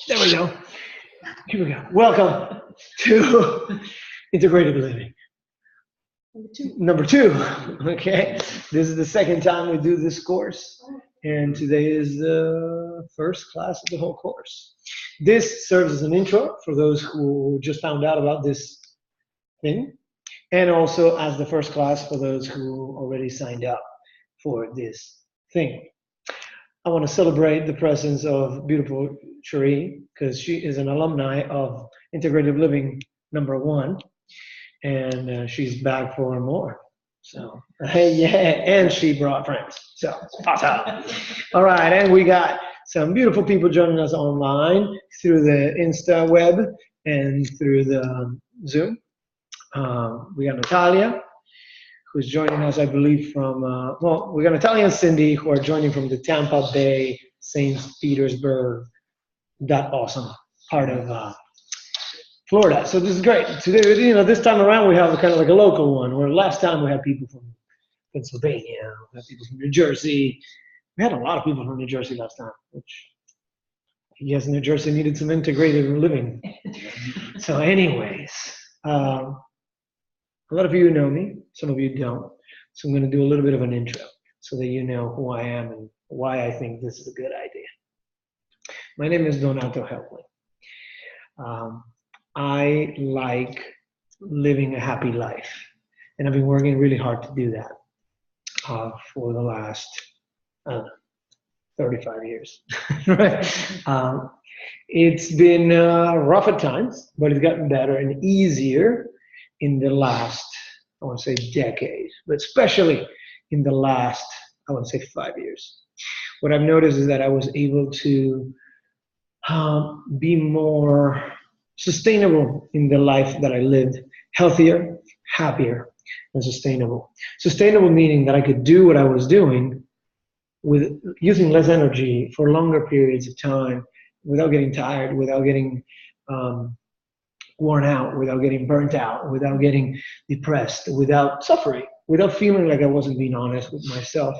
There we go. Here we go. Welcome to Integrative Living. Number two. Okay. This is the second time we do this course, and today is the first class of the whole course. This serves as an intro for those who just found out about this thing, and also as the first class for those who already signed up for this thing. I want to celebrate the presence of beautiful Cherie, because she is an alumni of Integrative Living #1, and she's back for more. So, yeah, and she brought friends. So, awesome. All right, and we got some beautiful people joining us online through the Insta web and through the Zoom. We got Natalia, who's joining us, I believe, from, well, we got Natalia and Cindy, who are joining from the Tampa Bay, St. Petersburg, that awesome part of Florida. So this is great. Today, this time around we have kind of like a local one, where last time we had people from Pennsylvania, we had people from New Jersey. We had a lot of people from New Jersey last time, which I guess New Jersey needed some integrative living. So anyways, a lot of you know me, some of you don't. So I'm going to do a little bit of an intro so that you know who I am and why I think this is a good idea. My name is Donato Helpling. I like living a happy life, and I've been working really hard to do that for the last 35 years. Right? It's been rough at times, but it's gotten better and easier in the last, I want to say decade, but especially in the last, I want to say 5 years. What I've noticed is that I was able to be more sustainable in the life that I lived, healthier, happier, and sustainable. Sustainable meaning that I could do what I was doing with using less energy for longer periods of time without getting tired, without getting worn out, without getting burnt out, without getting depressed, without suffering, without feeling like I wasn't being honest with myself.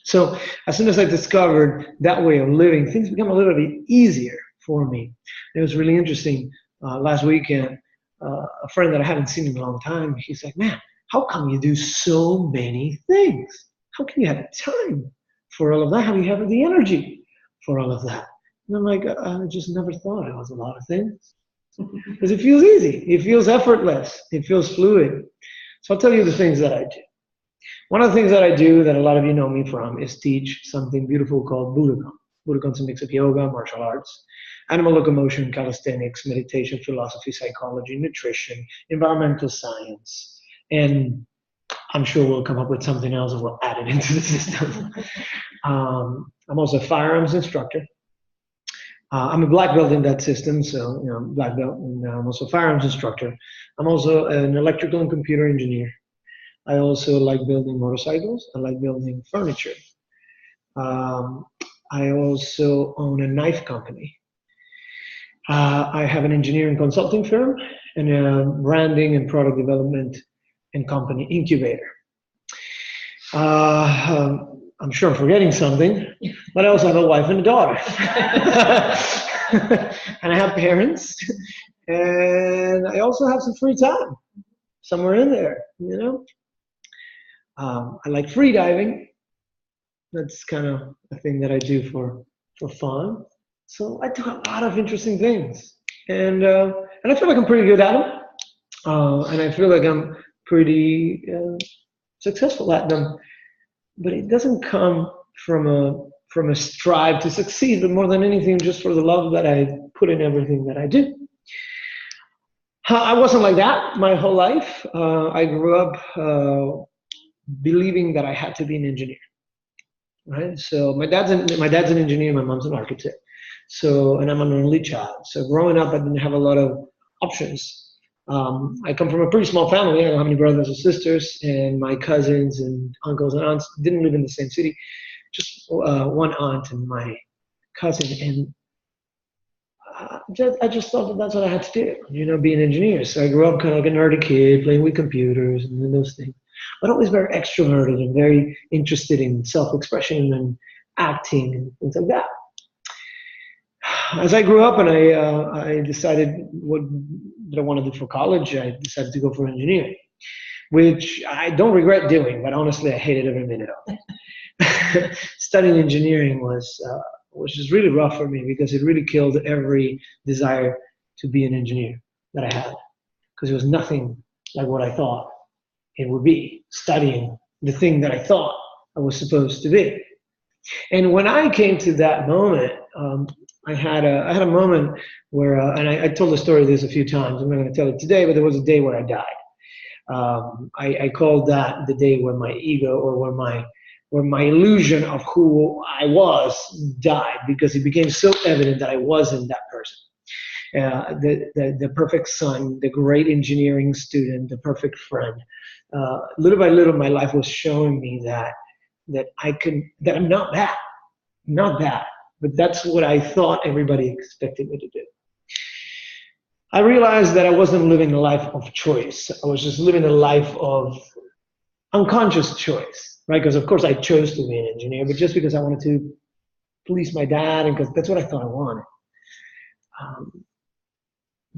So as soon as I discovered that way of living, things become a little bit easier for me. It was really interesting. Last weekend, a friend that I haven't seen in a long time, he's like, man, how come you do so many things? How can you have time for all of that? How do you have the energy for all of that? And I'm like, I just never thought it was a lot of things. Because it feels easy, it feels effortless, it feels fluid. So I'll tell you the things that I do. One of the things that I do that a lot of you know me from is teach something beautiful called Budokan. Budokan is a mix of yoga, martial arts, animal locomotion, calisthenics, meditation, philosophy, psychology, nutrition, environmental science, and I'm sure we'll come up with something else and we'll add it into the system. I'm also a firearms instructor. I'm a black belt in that system, so black belt, and I'm also a firearms instructor. I'm also an electrical and computer engineer. I also like building motorcycles. I like building furniture. I also own a knife company. I have an engineering consulting firm and a branding and product development and company incubator. I'm sure I'm forgetting something, but I also have a wife and a daughter. And I have parents, and I also have some free time somewhere in there, I like free diving. That's kind of a thing that I do for fun. So I do a lot of interesting things, and I feel like I'm pretty good at them, and I feel like I'm pretty successful at them. But it doesn't come from a strive to succeed, but more than anything, just for the love that I put in everything that I do. I wasn't like that my whole life. I grew up believing that I had to be an engineer. Right? So my dad's an engineer, my mom's an architect. So, and I'm an only child. So growing up, I didn't have a lot of options. I come from a pretty small family. I don't have any brothers or sisters, and my cousins and uncles and aunts didn't live in the same city. Just one aunt and my cousin, and I just thought that that's what I had to do, be an engineer. So I grew up kind of like a nerdy kid, playing with computers and those things, but always very extroverted and very interested in self-expression and acting and things like that. as I grew up and I decided what that I wanted to do for college, I decided to go for engineering, which I don't regret doing, but honestly, I hated every minute of it. Studying engineering was just really rough for me because it really killed every desire to be an engineer that I had, because it was nothing like what I thought it would be, studying the thing that I thought I was supposed to be. And when I came to that moment, I had a moment where, and I told the story of this a few times. I'm not going to tell it today, but there was a day where I died. I called that the day where my ego, or where my illusion of who I was died, because it became so evident that I wasn't that person. The perfect son, the great engineering student, the perfect friend. Little by little, my life was showing me that I'm not that, not that, but that's what I thought everybody expected me to do. I realized that I wasn't living a life of choice. I was just living a life of unconscious choice, right? Because of course I chose to be an engineer, but just because I wanted to please my dad, and because that's what I thought I wanted.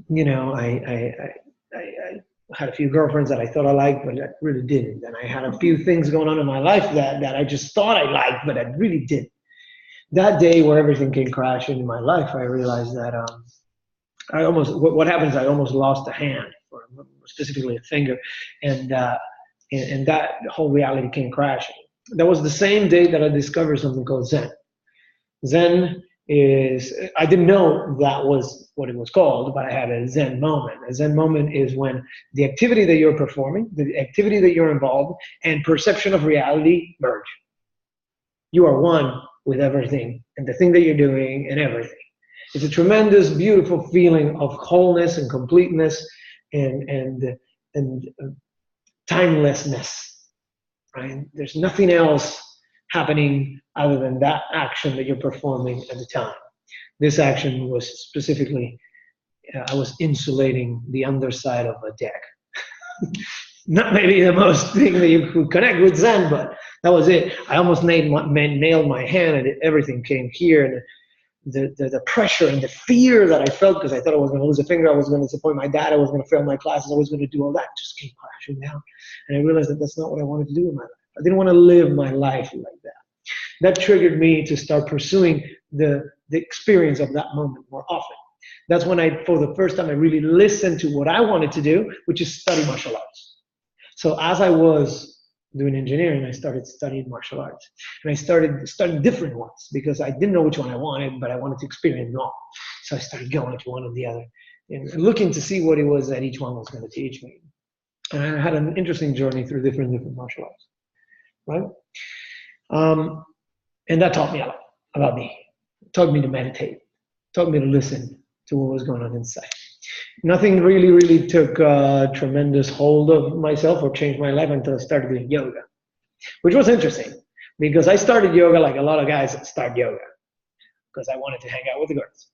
You know, I had a few girlfriends that I thought I liked, but I really didn't. And I had a few things going on in my life that I just thought I liked, but I really didn't. That day where everything came crashing in my life, I realized that what happens, I almost lost a hand, or specifically a finger, and that whole reality came crashing. That was the same day that I discovered something called Zen. Zen is, I didn't know that was what it was called, but I had a Zen moment. A Zen moment is when the activity that you're performing, the activity that you're involved, and perception of reality merge. You are one with everything, and the thing that you're doing, and everything. It's a tremendous, beautiful feeling of wholeness and completeness and timelessness, right? There's nothing else happening other than that action that you're performing at the time. This action was specifically, I was insulating the underside of a deck. Not maybe the most thing that you could connect with Zen, but that was it. I almost nailed my hand, and everything came here. And the pressure and the fear that I felt, because I thought I was going to lose a finger, I was going to disappoint my dad, I was going to fail my classes, I was going to do all that, just came crashing down. And I realized that that's not what I wanted to do in my life. I didn't want to live my life like that. That triggered me to start pursuing the experience of that moment more often. That's when for the first time, I really listened to what I wanted to do, which is study martial arts. So as I was doing engineering, I started studying martial arts. And I started studying different ones because I didn't know which one I wanted, but I wanted to experience them all. So I started going to one or the other and looking to see what it was that each one was going to teach me. And I had an interesting journey through different martial arts, right? And that taught me a lot about me. It taught me to meditate, taught me to listen to what was going on inside. Nothing really took tremendous hold of myself or changed my life until I started doing yoga, which was interesting because I started yoga like a lot of guys start yoga because I wanted to hang out with the girls.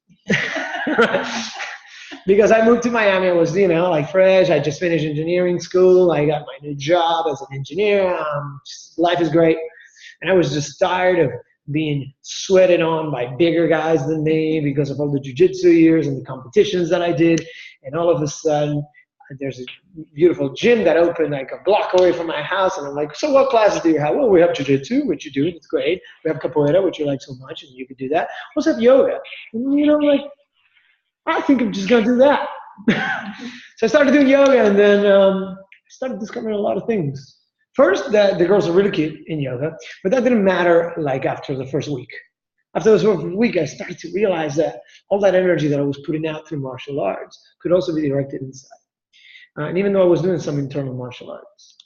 Because I moved to Miami, I was, like fresh. I just finished engineering school. I got my new job as an engineer. Life is great. And I was just tired of being sweated on by bigger guys than me because of all the jiu-jitsu years and the competitions that I did. And all of a sudden, there's a beautiful gym that opened like a block away from my house. And I'm like, so what classes do you have? Well, we have jiu-jitsu, which you do. It's great. We have capoeira, which you like so much, and you could do that. Let's have yoga. And, like, I think I'm just going to do that. So I started doing yoga, and then I started discovering a lot of things. First, the girls are really cute in yoga, but that didn't matter like after the first week. After the first week, I started to realize that all that energy that I was putting out through martial arts could also be directed inside. And even though I was doing some internal martial arts,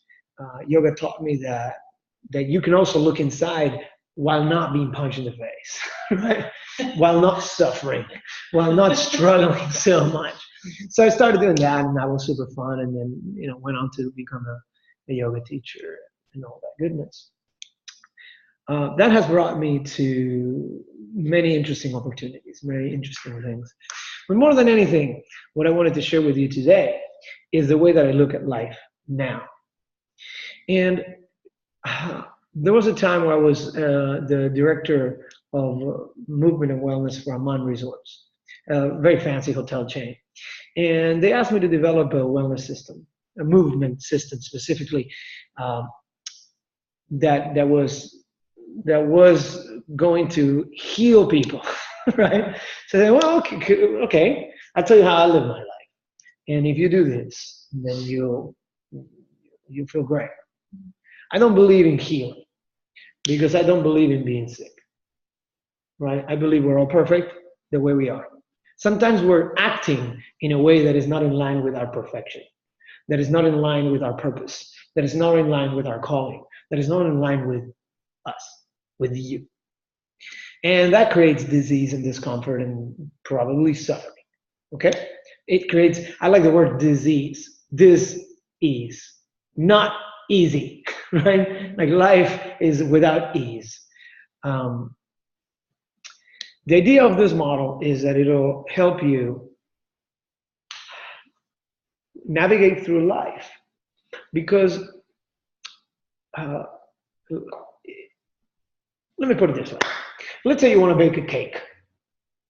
yoga taught me that you can also look inside while not being punched in the face, right? While not suffering, while not struggling so much. So I started doing that, and that was super fun. And then, went on to become a yoga teacher and all that goodness. That has brought me to many interesting opportunities, many interesting things. But more than anything, what I wanted to share with you today is the way that I look at life now. And there was a time where I was the director of movement and wellness for Amman Resorts. a very fancy hotel chain. And they asked me to develop a wellness system, a movement system specifically, um, that was going to heal people, right? So they, well, okay, I'll tell you how I live my life, and if you do this, then you'll feel great. I don't believe in healing because I don't believe in being sick, right? I believe we're all perfect the way we are. Sometimes we're acting in a way that is not in line with our perfection, that is not in line with our purpose, that is not in line with our calling, that is not in line with us, with you. And that creates disease and discomfort and probably suffering. Okay? It creates, I like the word disease, dis-ease, not easy, right? Like life is without ease. Um, the idea of this model is that it'll help you navigate through life because uh, let me put it this way. Let's say you want to bake a cake.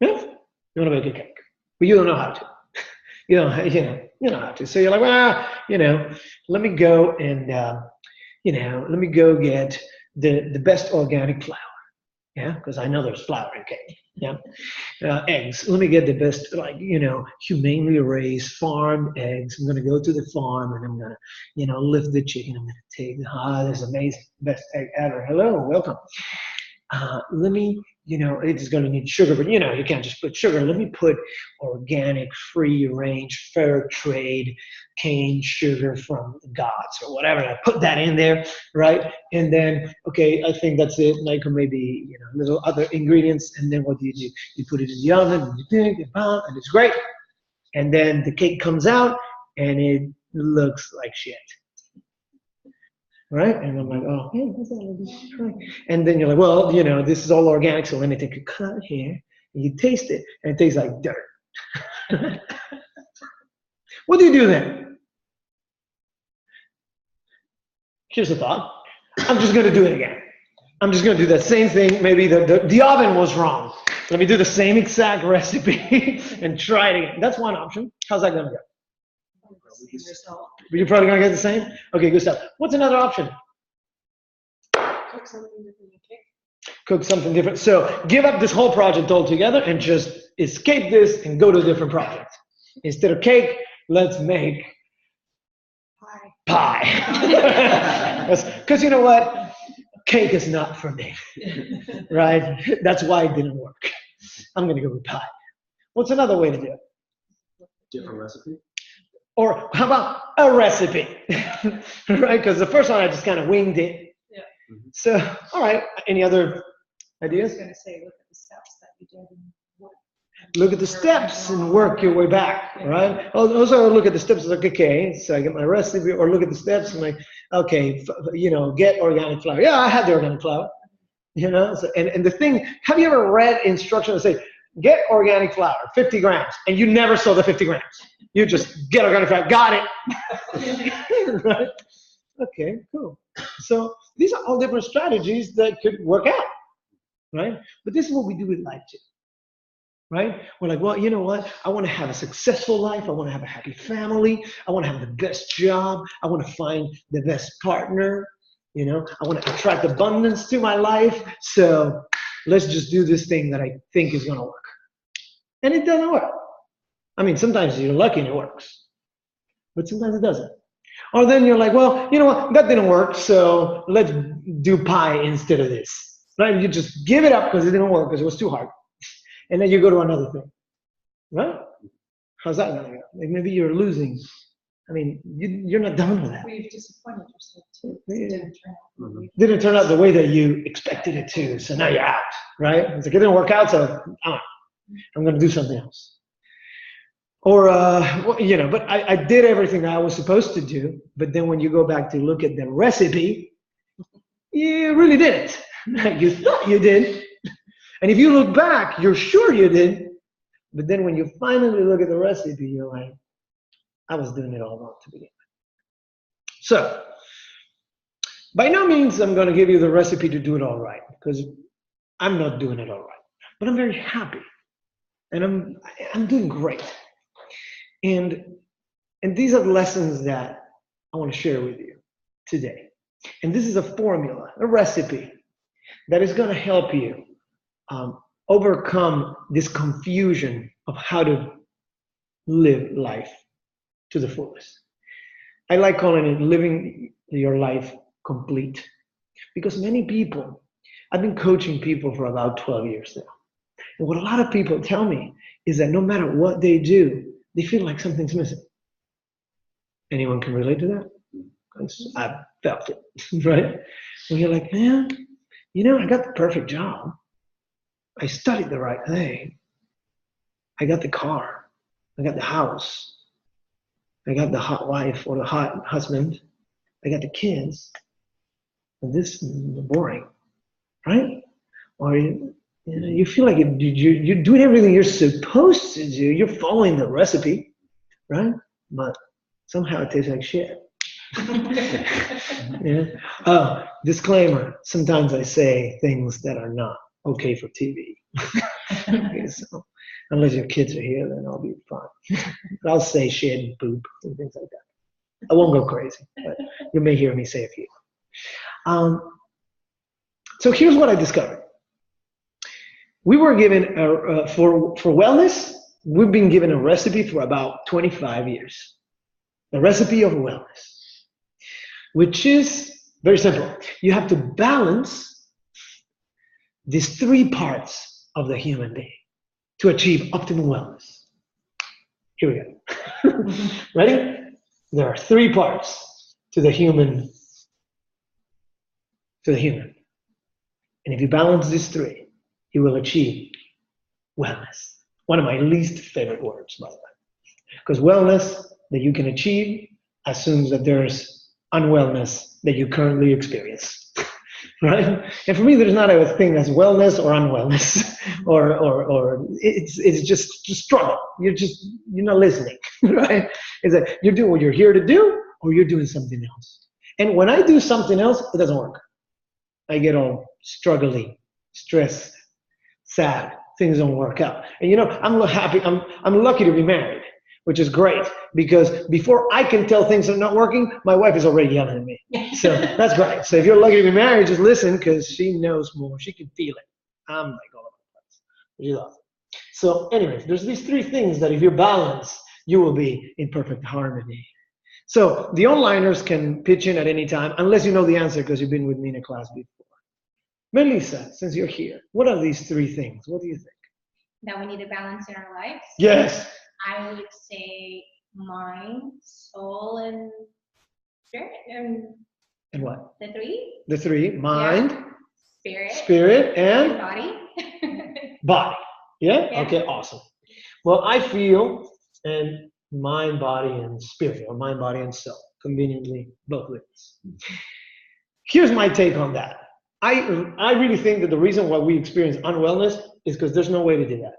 Yeah? You want to bake a cake, but you don't know how to. You know how to. So you're like, well, let me go and, let me go get the best organic flour. Yeah, because I know there's flour in cake. Yeah, eggs. Let me get the best, humanely raised farm eggs. I'm gonna go to the farm and I'm gonna, lift the chicken. I'm gonna take, this amazing, best egg ever. Hello, welcome. Let me, it's going to need sugar, but you can't just put sugar. Let me put organic, free range, fair trade cane sugar from the gods or whatever. And I put that in there, right? And then, okay, I think that's it. Like maybe, little other ingredients. And then what do? You put it in the oven and you think, and it's great. And then the cake comes out and it looks like shit. Right? And I'm like, oh, hey, what's that? And then you're like, well, this is all organic, so let me take a cut here. And you taste it, and it tastes like dirt. What do you do then? Here's a thought. I'm just going to do it again. I'm just going to do that same thing. Maybe the oven was wrong. Let me do the same exact recipe and try it again. That's one option. How's that going to go? You're probably going to get the same? Okay, good stuff. What's another option? Cook something different than cake. Cook something different. So give up this whole project altogether and just escape this and go to a different project. Instead of cake, let's make pie. Because you know what? Cake is not for me, right? That's why it didn't work. I'm going to go with pie. What's another way to do it? Different recipe? Or how about a recipe, right? Because the first one I just kind of winged it. Yeah. So, all right. Any other ideas? I was going to say, look at the steps that you did and what. Look at the steps and work your way back, right? Also look at the steps like, okay, so I get my recipe, or look at the steps and like, okay, get organic flour. Yeah, I had the organic flour, So, and the thing, have you ever read instructions that say, get organic flour, 50 grams, and you never saw the 50 grams? You just get organic flour, got it. Right? Okay, cool. So these are all different strategies that could work out, right? But this is what we do with life too, right? We're like, well, you know what? I want to have a successful life. I want to have a happy family. I want to have the best job. I want to find the best partner. I want to attract abundance to my life. So let's just do this thing that I think is going to work. And it doesn't work. I mean, sometimes you're lucky and it works, but sometimes it doesn't. Or then you're like, well, you know what? That didn't work, so let's do pie instead of this. Right? You just give it up because it didn't work, because it was too hard. And then you go to another thing. Right? How's that going to go? Like maybe you're losing. I mean, you're not done with that. Well, you've disappointed yourself too. Yeah. It didn't turn out. Mm-hmm. Didn't turn out the way that you expected it to, so now you're out. Right? It's like, it didn't work out, so I'm going to do something else. Or, but I did everything that I was supposed to do, but then when you go back to look at the recipe, you really didn't. You thought you did. And if you look back, you're sure you did. But then when you finally look at the recipe, you're like, I was doing it all wrong to begin with. So, by no means I'm going to give you the recipe to do it all right, because I'm not doing it all right. But I'm very happy and I'm doing great. And these are the lessons that I want to share with you today. And this is a formula, a recipe that is going to help you overcome this confusion of how to live life to the fullest. I like calling it living your life complete, because many people, I've been coaching people for about 12 years now. And what a lot of people tell me is that no matter what they do, they feel like something's missing. Anyone can relate to that? 'Cause I've felt it, right? When you're like, man, I got the perfect job. I studied the right thing. I got the car. I got the house. I got the hot wife or the hot husband. I got the kids. And this is boring, right? Or you feel like you're doing everything you're supposed to do. You're following the recipe, right? But somehow it tastes like shit. Yeah. Oh, disclaimer. Sometimes I say things that are not okay for TV. Okay, so unless your kids are here, then I'll be fine. But I'll say shit and poop and things like that. I won't go crazy, but you may hear me say a few. So here's what I discovered. We were given for wellness. We've been given a recipe for about 25 years. The recipe of wellness, which is very simple. You have to balance these three parts of the human being to achieve optimal wellness. Here we go. Ready? There are three parts to the human. And if you balance these three, you will achieve wellness. One of my least favorite words, by the way. Because wellness that you can achieve assumes that there's unwellness that you currently experience, right? And for me, there's not a thing as wellness or unwellness, or it's just struggle. You're not listening, right? It's like you're doing what you're here to do, or you're doing something else. And when I do something else, it doesn't work. I get all struggly, stressed, sad. Things don't work out. And I'm happy. I'm lucky to be married, which is great, because before I can tell things are not working, my wife is already yelling at me. So that's great. So if you're lucky to be married, just listen, because she knows more. She can feel it. I'm like all over the place. She loves it. So anyways, there's these three things that if you balance, you will be in perfect harmony. So the onliners can pitch in at any time, unless you know the answer because you've been with me in a class before. Melissa, since you're here, what are these three things? What do you think? That we need to balance in our lives? Yes. I would say mind, soul, and spirit. And what? The three? The three, mind, Spirit, and body. body. Yeah? Yeah. Okay, awesome. Well, I feel and mind, body, and spirit, or mind, body, and soul. Conveniently, both ways. Here's my take on that. I really think that the reason why we experience unwellness is because there's no way to do that.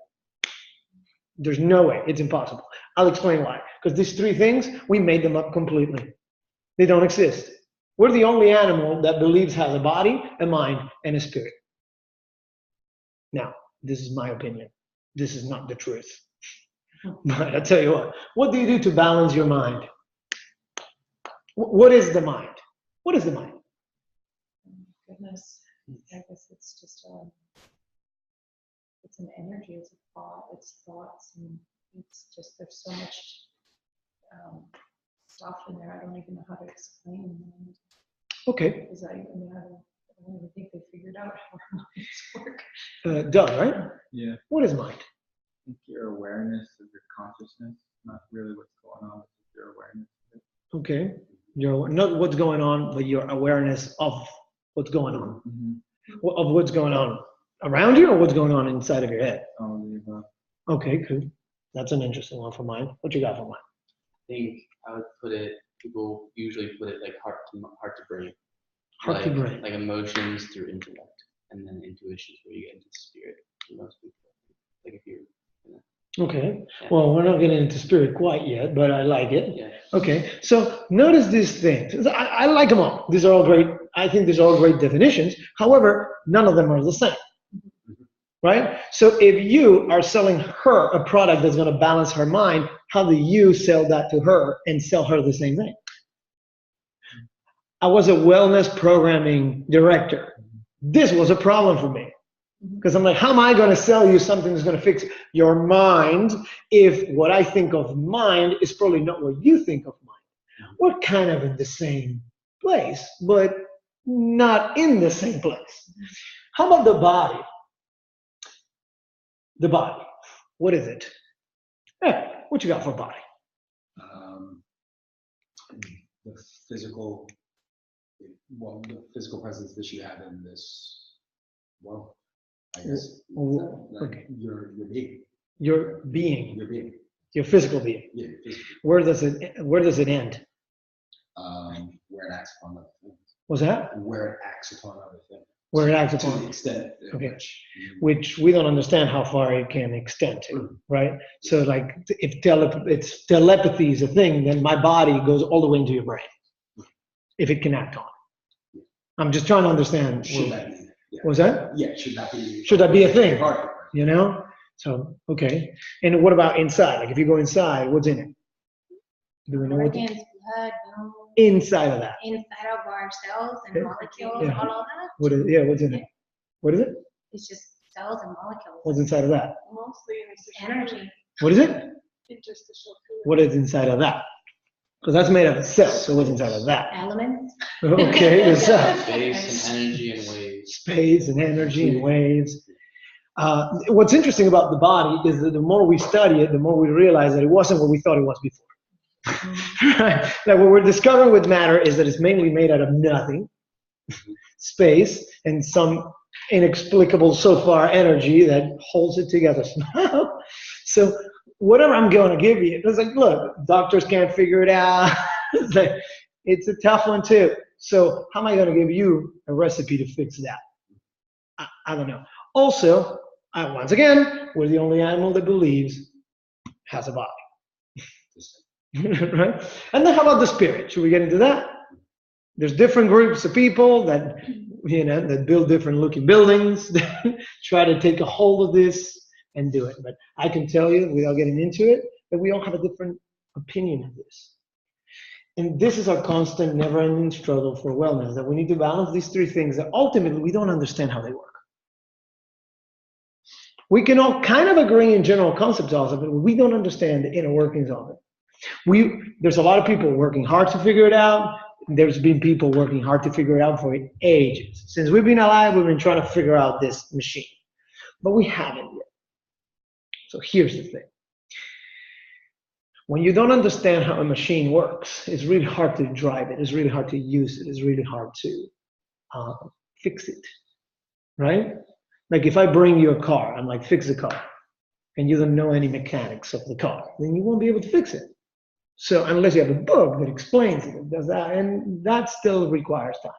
There's no way. It's impossible. I'll explain why. Because these three things, we made them up completely. They don't exist. We're the only animal that believes has a body, a mind, and a spirit. Now, this is my opinion. This is not the truth. But I'll tell you what do you do to balance your mind? What is the mind? What is the mind? Goodness, I guess it's just it's an energy, it's a thought, it's thoughts, and it's just there's so much stuff in there. I don't even know how to explain them. Okay. Because I don't even think they figured out how our minds work. Doug, right? Yeah. What is mind? I think your awareness of your consciousness, not really what's going on, but your awareness of it. Okay. Not what's going on, but your awareness of what's going on. Mm-hmm. Of what's going on around you, or what's going on inside of your head? Okay, cool. That's an interesting one for mine. What you got for mine? I think I would put it, people usually put it like heart to brain. Heart to brain. Like emotions through intellect, and then intuition is where you get into spirit for most people. Like if you're, Okay. Yeah. Well, we're not getting into spirit quite yet, but I like it. Yeah. Okay. So notice these things. I like them all. These are all great. I think these are all great definitions. However, none of them are the same. right? So if you are selling her a product that's going to balance her mind, how do you sell that to her and sell her the same thing? I was a wellness programming director. This was a problem for me because I'm like, how am I going to sell you something that's going to fix your mind if what I think of mind is probably not what you think of mind? We're kind of in the same place, but not in the same place. How about the body? The body. What is it? Hey, what you got for body? The physical, well, the physical presence that you have in this world, I guess. Okay. Your being. Your being. Your being. Your physical being. Yeah, physically. Where does it end? Where it acts upon other things. What's that? Where it acts upon other things. Where it acts To upon. the extent Okay. Which we don't understand how far it can extend to, right? So like if telepathy is a thing, then my body goes all the way into your brain, if it can act on it. I'm just trying to understand. Should that be? Yeah. Was that? Yeah, should that be? Should that be a thing? Part. You know? So, okay. And what about inside? Like if you go inside, what's in it? Do we know what? Organs, blood, bones, Inside of that. inside of our cells and Yeah. molecules, Yeah. all of that. What is? Yeah, what's in it? What is it? It's just cells and molecules. What's inside of that? Mostly interstitial Energy. What is it? interstitial fluid. What is inside of that? Because that's made up of cells. So what's inside of that? Elements. Okay, there's Space and energy and waves. space and energy and waves. What's interesting about the body is that the more we study it, the more we realize that it wasn't what we thought it was before. Right? Like what we're discovering with matter is that it's mainly made out of nothing, space, and some inexplicable so far energy that holds it together somehow. So whatever I'm going to give you, it's like, look, doctors can't figure it out. It's a tough one too. So how am I going to give you a recipe to fix that? I don't know. Also, once again, we're the only animal that believes has a body. Right? And then how about the spirit? Should we get into that? There's different groups of people that, that build different looking buildings, that try to take a hold of this and do it. But I can tell you, without getting into it, that we all have a different opinion of this. And this is our constant, never-ending struggle for wellness, that we need to balance these three things that ultimately we don't understand how they work. We can all kind of agree in general concepts also, but we don't understand the inner workings of it. There's a lot of people working hard to figure it out. There's been people working hard to figure it out for ages. Since we've been alive, we've been trying to figure out this machine, but we haven't yet. So here's the thing. When you don't understand how a machine works, it's really hard to drive it. It's really hard to use it. It's really hard to fix it, right? Like if I bring you a car, I'm like, fix the car, and you don't know any mechanics of the car, then you won't be able to fix it. So unless you have a book that explains it, does that, and that still requires time.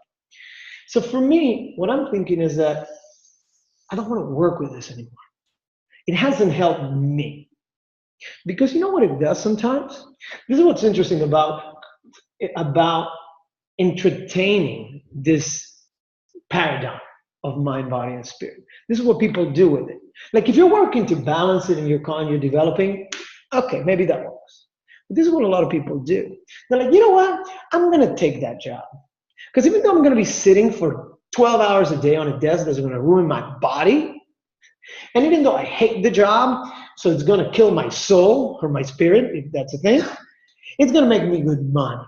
So for me, what I'm thinking is that I don't want to work with this anymore. It hasn't helped me. Because you know what it does sometimes? This is what's interesting about entertaining this paradigm of mind, body, and spirit. This is what people do with it. Like if you're working to balance it in your con, you're developing, okay, maybe that works. But this is what a lot of people do. They're like, you know what? I'm going to take that job. Because even though I'm going to be sitting for 12 hours a day on a desk that's going to ruin my body, and even though I hate the job, so it's going to kill my soul or my spirit, if that's a thing, it's going to make me good money.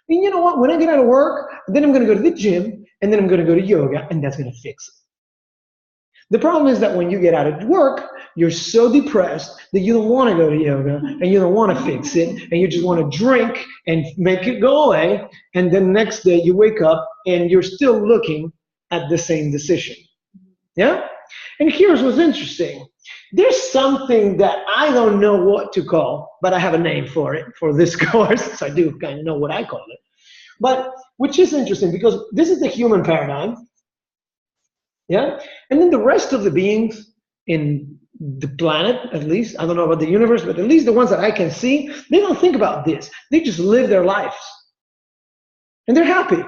And you know what? When I get out of work, then I'm going to go to the gym, and then I'm going to go to yoga, and that's going to fix it. The problem is that when you get out of work, you're so depressed that you don't want to go to yoga, and you don't want to fix it, and you just want to drink and make it go away, and then the next day you wake up, and you're still looking at the same decision. Yeah? And here's what's interesting. There's something that I don't know what to call, but I have a name for it, for this course, so I do kind of know what I call it. But, which is interesting, because this is the human paradigm, yeah? And then the rest of the beings in the planet, at least, I don't know about the universe, but at least the ones that I can see, they don't think about this. They just live their lives. And they're happy.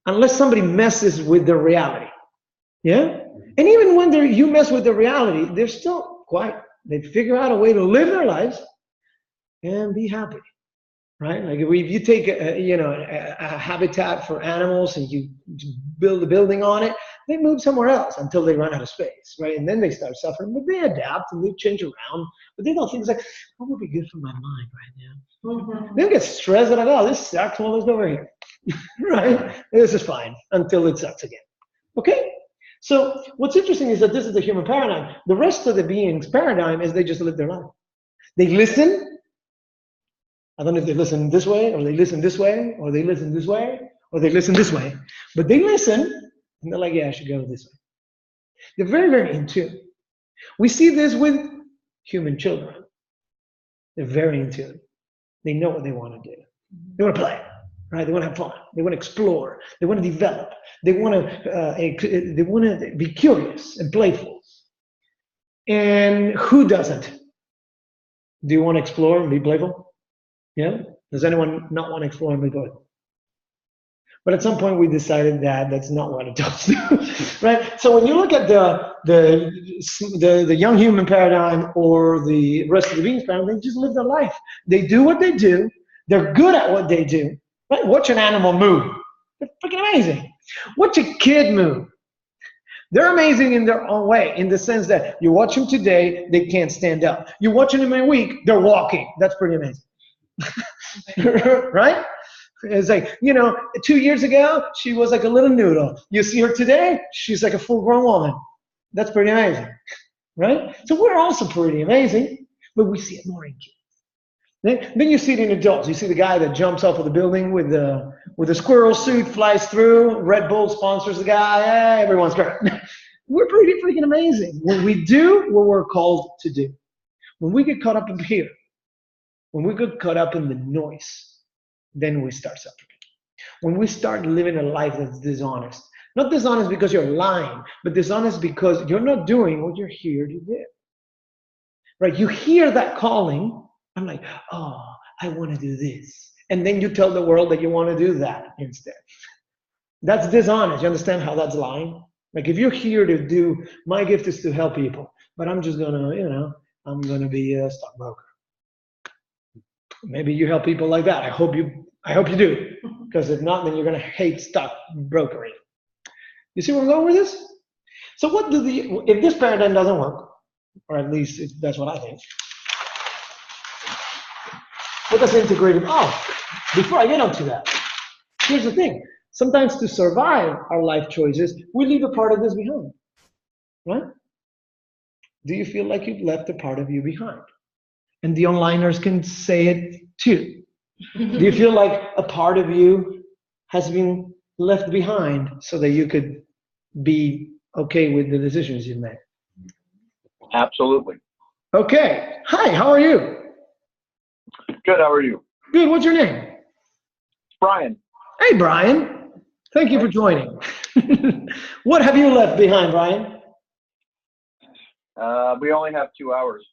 Unless somebody messes with their reality. Yeah? And even when you mess with the reality, they're still quiet. They figure out a way to live their lives and be happy, right? Like if you take a habitat for animals and you build a building on it, they move somewhere else until they run out of space, right? And then they start suffering, but they adapt and they change around. But they don't think it's like, what would be good for my mind right now? They don't get stressed at all. This sucks. Well, let's go over here, right? This is fine until it sucks again. Okay? So what's interesting is that this is the human paradigm. The rest of the being's paradigm is they just live their life. They listen. I don't know if they listen this way, or they listen this way, or they listen this way, or they listen this way. But they listen, and they're like, yeah, I should go this way. They're very, very in tune. We see this with human children. They're very in tune. They know what they want to do. They want to play, right? They want to have fun. They want to explore. They want to develop. They want to be curious and playful. And who doesn't? Do you want to explore and be playful? Yeah? Does anyone not want to explore and be playful? But at some point we decided that that's not what adults do, right? So when you look at the young human paradigm or the rest of the beings paradigm, they just live their life. They do what they do. They're good at what they do. Right? Watch an animal move. They're freaking amazing. Watch a kid move. They're amazing in their own way, in the sense that you watch them today, they can't stand up. You watch them in a week, they're walking. That's pretty amazing. Right? It's like, 2 years ago, she was like a little noodle. You see her today, she's like a full-grown woman. That's pretty amazing. Right? So we're also pretty amazing, but we see it more in kids. Then you see it in adults. You see the guy that jumps off of the building with a squirrel suit, flies through. Red Bull sponsors the guy. Hey, everyone's great. We're pretty freaking amazing when we do what we're called to do. When we get caught up in here, when we get caught up in the noise, then we start suffering. When we start living a life that's dishonest. Not dishonest because you're lying, but dishonest because you're not doing what you're here to do. Right? You hear that calling. I'm like, oh, I want to do this. And then you tell the world that you want to do that instead. That's dishonest. You understand how that's lying? Like if you're here to do, my gift is to help people, but I'm just going to, I'm going to be a stockbroker. Maybe you help people like that. I hope you do. Because if not, then you're going to hate stockbrokering. You see where I'm going with this? So if this paradigm doesn't work, or at least that's what I think, what does integrative? Before I get onto that, here's the thing. Sometimes to survive our life choices, we leave a part of this behind, right? Do you feel like you've left a part of you behind? And the onliners can say it too. Do you feel like a part of you has been left behind so that you could be okay with the decisions you made? Absolutely. Okay. Hi, how are you? Good, how are you? Good, what's your name? Brian. Hey, Brian. Thank you for joining. What have you left behind, Brian? We only have 2 hours.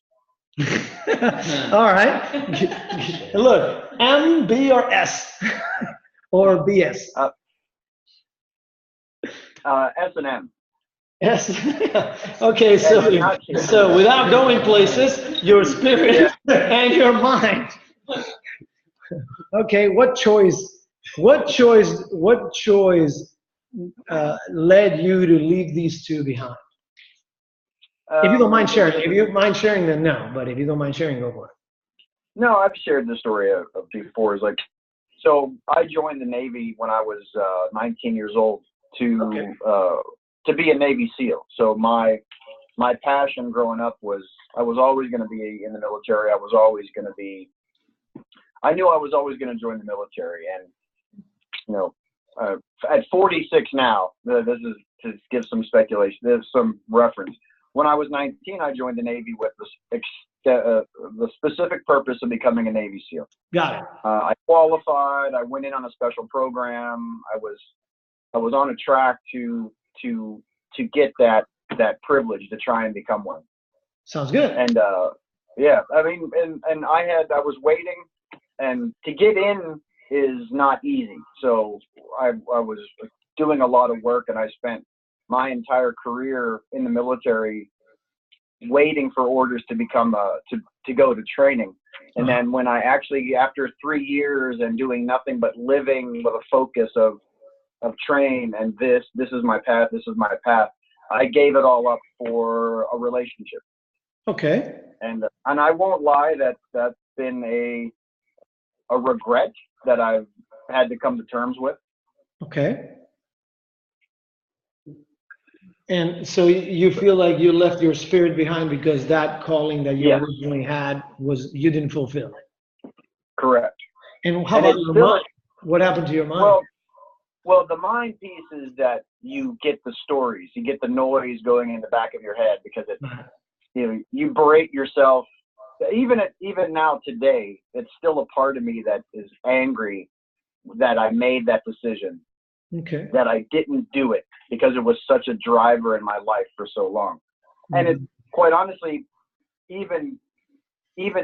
All right. Look, M, B, or S? Or BS? S&M. Yes. Okay, so without going places, your spirit and your mind. Okay, what choice led you to leave these two behind? If you don't mind sharing, then no. But if you don't mind sharing, go for it. No, I've shared this story before. It's like, so I joined the Navy when I was 19 years old to be a Navy SEAL. So my passion growing up was I was always going to be in the military. I knew I was always going to join the military. And at 46 now, this is to give some speculation. There's some reference. When I was 19, I joined the Navy with the specific purpose of becoming a Navy SEAL. Got it. I qualified. I went in on a special program. I was on a track to get that privilege to try and become one. Sounds good. And I mean, and I was waiting, and to get in is not easy. So I was doing a lot of work, and I spent my entire career in the military waiting for orders to become to go to training. And then when I actually, after 3 years and doing nothing but living with a focus of train and this is my path, I gave it all up for a relationship. Okay. And I won't lie, that's been a regret that I've had to come to terms with. Okay. And so you feel like you left your spirit behind because that calling that you Yes. originally had you didn't fulfill it. Correct. And how And about it's your still- mind? What happened to your mind? Well, the mind piece is that you get the stories, you get the noise going in the back of your head because it, you berate yourself. Even now today, it's still a part of me that is angry that I made that decision, Okay. that I didn't do it because it was such a driver in my life for so long. And it, quite honestly, even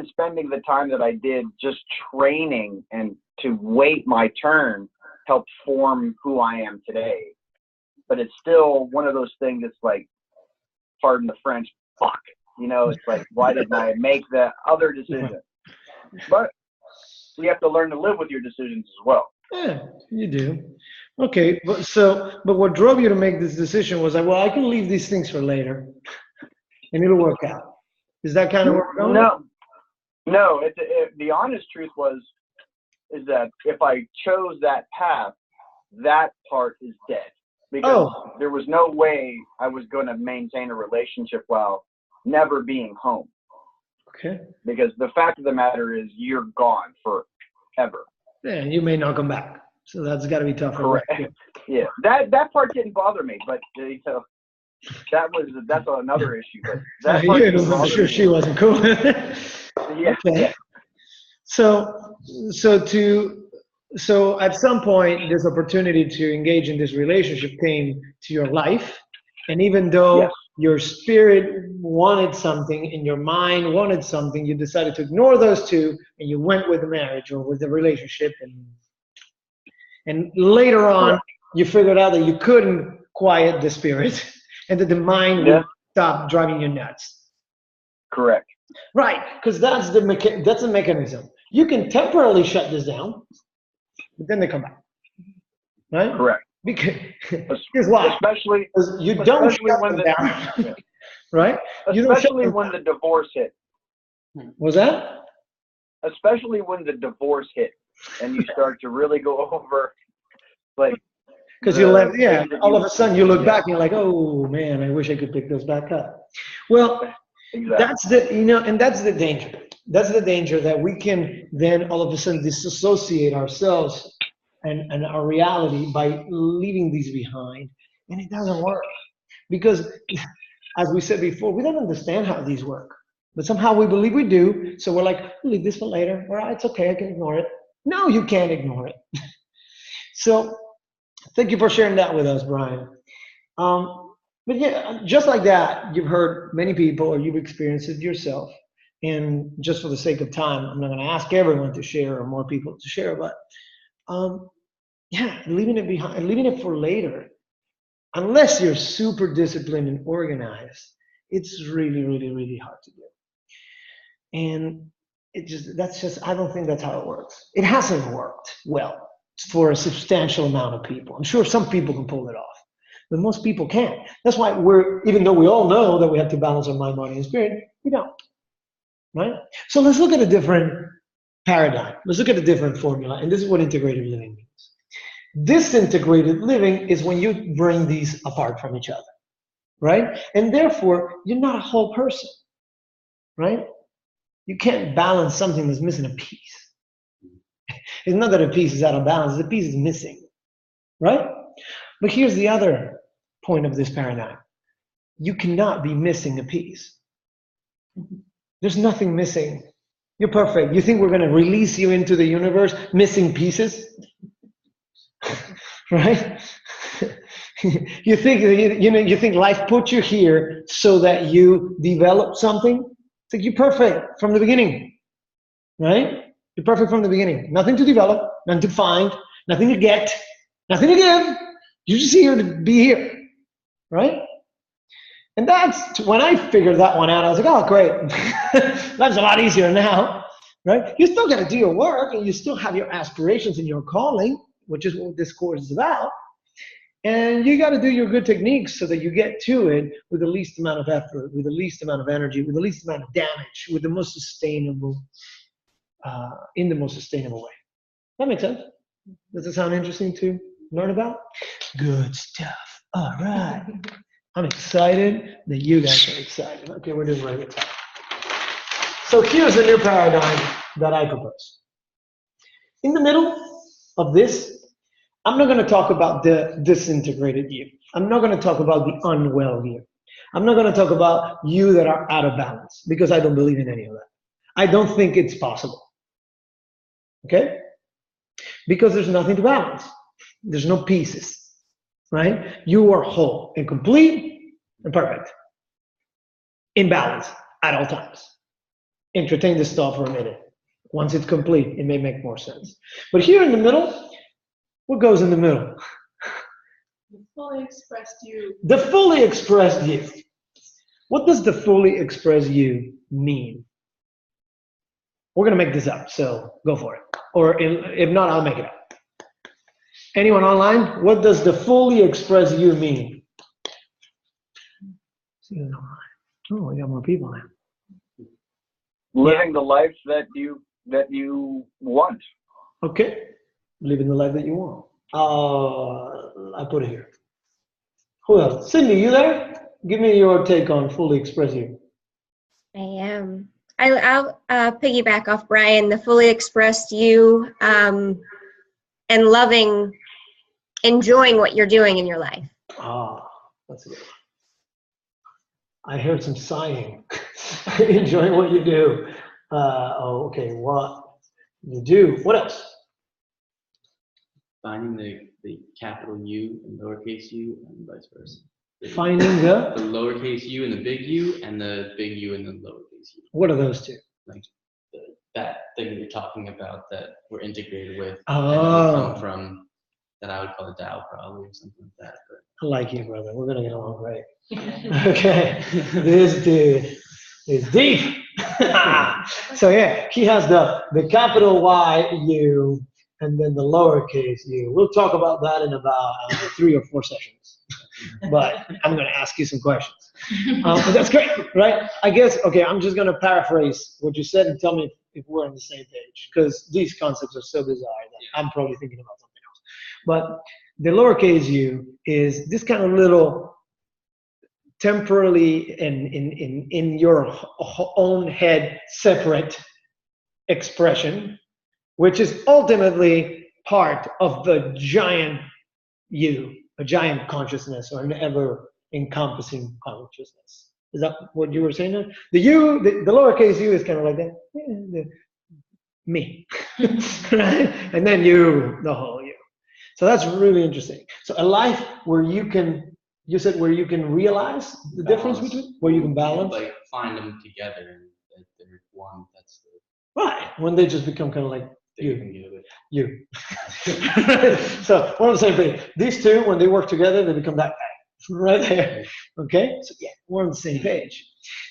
spending the time that I did just training and to wait my turn helped form who I am today. But it's still one of those things that's like, pardon the French, fuck. You know, it's like, why didn't I make the other decision? But you have to learn to live with your decisions as well. Yeah, you do. Okay, but what drove you to make this decision was like, well, I can leave these things for later, and it'll work out. Is that kind of where we're going? No. The honest truth is that if I chose that path, that part is dead because there was no way I was going to maintain a relationship while never being home. Okay. Because the fact of the matter is, you're gone forever. Yeah, and you may not come back, so that's got to be tough. Correct. Yeah, that part didn't bother me, but you know, that's another issue. But that part didn't I'm bother sure me. she wasn't cool. Yeah. Okay. Yeah. So at some point, this opportunity to engage in this relationship came to your life, and even though Yes. your spirit wanted something and your mind wanted something, you decided to ignore those two, and you went with the marriage or with the relationship, and later on, you figured out that you couldn't quiet the spirit, and that the mind would stop driving you nuts. Correct. Right, because that's a mechanism. You can temporarily shut this down, but then they come back. Right? Correct. Because here's why. Especially Because you don't shut when them the down. Right? You don't shut especially them when down. the divorce hit. Was that? Especially when the divorce hit, and you start to really go over, like. Because you left, yeah. things that All of a sudden, you look yeah. back and you're like, "Oh man, I wish I could pick those back up." Well, Exactly. that's that's the danger. That's the danger that we can then all of a sudden disassociate ourselves and our reality by leaving these behind, and it doesn't work because, as we said before, we don't understand how these work, but somehow we believe we do. So we're like, "I'll leave this for later. All right, it's okay. I can ignore it." No, you can't ignore it. So, thank you for sharing that with us, Brian. But yeah, just like that, you've heard many people or you've experienced it yourself. And just for the sake of time, I'm not going to ask everyone to share or more people to share, but yeah, leaving it behind, leaving it for later, unless you're super disciplined and organized, it's really, really, really hard to do. And I don't think that's how it works. It hasn't worked well for a substantial amount of people. I'm sure some people can pull it off, but most people can't. That's why even though we all know that we have to balance our mind, body, and spirit, we don't, right? So let's look at a different paradigm. Let's look at a different formula, and this is what integrative living means. Disintegrated living is when you bring these apart from each other, right? And therefore, you're not a whole person, right? You can't balance something that's missing a piece. It's not that a piece is out of balance, the piece is missing, right? But here's the other point of this paradigm. You cannot be missing a piece. There's nothing missing. You're perfect. You think we're going to release you into the universe missing pieces? Right? You think life put you here so that you develop something? It's like you're perfect from the beginning, right? You're perfect from the beginning. Nothing to develop, nothing to find, nothing to get, nothing to give. You're just here to be here. right? And that's when I figured that one out. I was like, oh, great, that's a lot easier now, right? You still got to do your work, and you still have your aspirations and your calling, which is what this course is about. And you got to do your good techniques so that you get to it with the least amount of effort, with the least amount of energy, with the least amount of damage, with the most sustainable, in the most sustainable way. That makes sense? Does it sound interesting to learn about? Good stuff. All right. I'm excited that you guys are excited. Okay, we're doing really good time. So here's the new paradigm that I propose. In the middle of this, I'm not going to talk about the disintegrated you. I'm not going to talk about the unwell you. I'm not going to talk about you that are out of balance, because I don't believe in any of that. I don't think it's possible. Okay? Because there's nothing to balance. There's no pieces, right? You are whole and complete and perfect. In balance at all times. Entertain this thought for a minute. Once it's complete, it may make more sense. But here in the middle, what goes in the middle? The fully expressed you. The fully expressed you. What does the fully expressed you mean? We're going to make this up, so go for it. Or if not, I'll make it up. Anyone online? What does the fully expressed you mean? Oh, we got more people now. Living the life that you want. Okay. Living the life that you want. I put it here. Who else? Cindy, you there? Give me your take on fully express you. I am. I'll piggyback off Brian, the fully expressed you, and loving, enjoying what you're doing in your life. That's a good one. I heard some sighing. Enjoying what you do. Okay, what you do. What else? Finding the capital U and lowercase u and vice versa. Finding the lowercase u and the big U, and the big U and the lowercase u. What are those two? Like that thing that you're talking about that we're integrated with. Oh. And that would come from, that I would call a Tao probably, or something like that. But I like you, brother. We're gonna get along great. Okay, this dude is deep. So yeah, he has the capital Y U and then the lowercase u. We'll talk about that in about 3 or 4 sessions. But I'm going to ask you some questions. But that's great, right? I guess, okay, I'm just going to paraphrase what you said and tell me if we're on the same page, because these concepts are so bizarre that I'm probably thinking about something else. But the lowercase u is this kind of little temporarily in your own head separate expression, which is ultimately part of the giant you, a giant consciousness, or an ever-encompassing consciousness. Is that what you were saying there? The you, the lowercase u is kind of like that, me, right? And then you, the whole you. So that's really interesting. So a life where you can, you said where you can realize the difference between, where you can balance? Like find them together and that they're one, that's the... Right, when they just become kind of like you. You. So we're on the same page. These two, when they work together, they become that guy right there. Okay, so yeah, we're on the same page.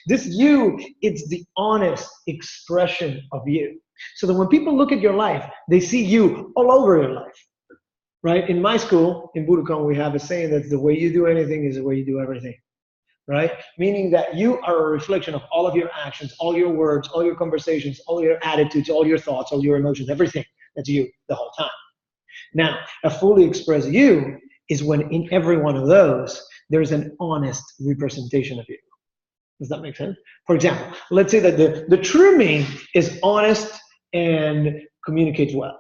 This you, it's the honest expression of you. So that when people look at your life, they see you all over your life. Right? In my school, in Budokan, we have a saying that the way you do anything is the way you do everything. Right? Meaning that you are a reflection of all of your actions, all your words, all your conversations, all your attitudes, all your thoughts, all your emotions, everything. That's you the whole time. Now, a fully expressed you is when in every one of those, there's an honest representation of you. Does that make sense? For example, let's say that the true me is honest and communicates well.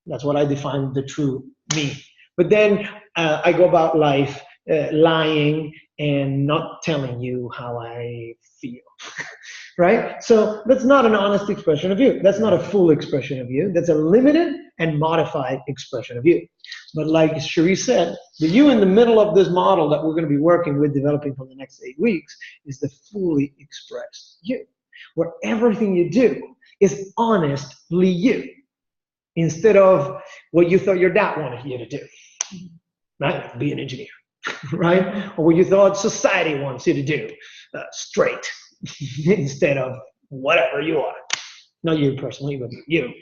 That's what I define the true me. But then I go about life lying and not telling you how I feel, right? So that's not an honest expression of you. That's not a full expression of you. That's a limited and modified expression of you. But like Cherie said, the you in the middle of this model that we're going to be working with, developing for the next 8 weeks, is the fully expressed you, where everything you do is honestly you, instead of what you thought your dad wanted you to do, right? Be an engineer. right? Or what you thought society wants you to do, straight, instead of whatever you are. Not you personally, but you,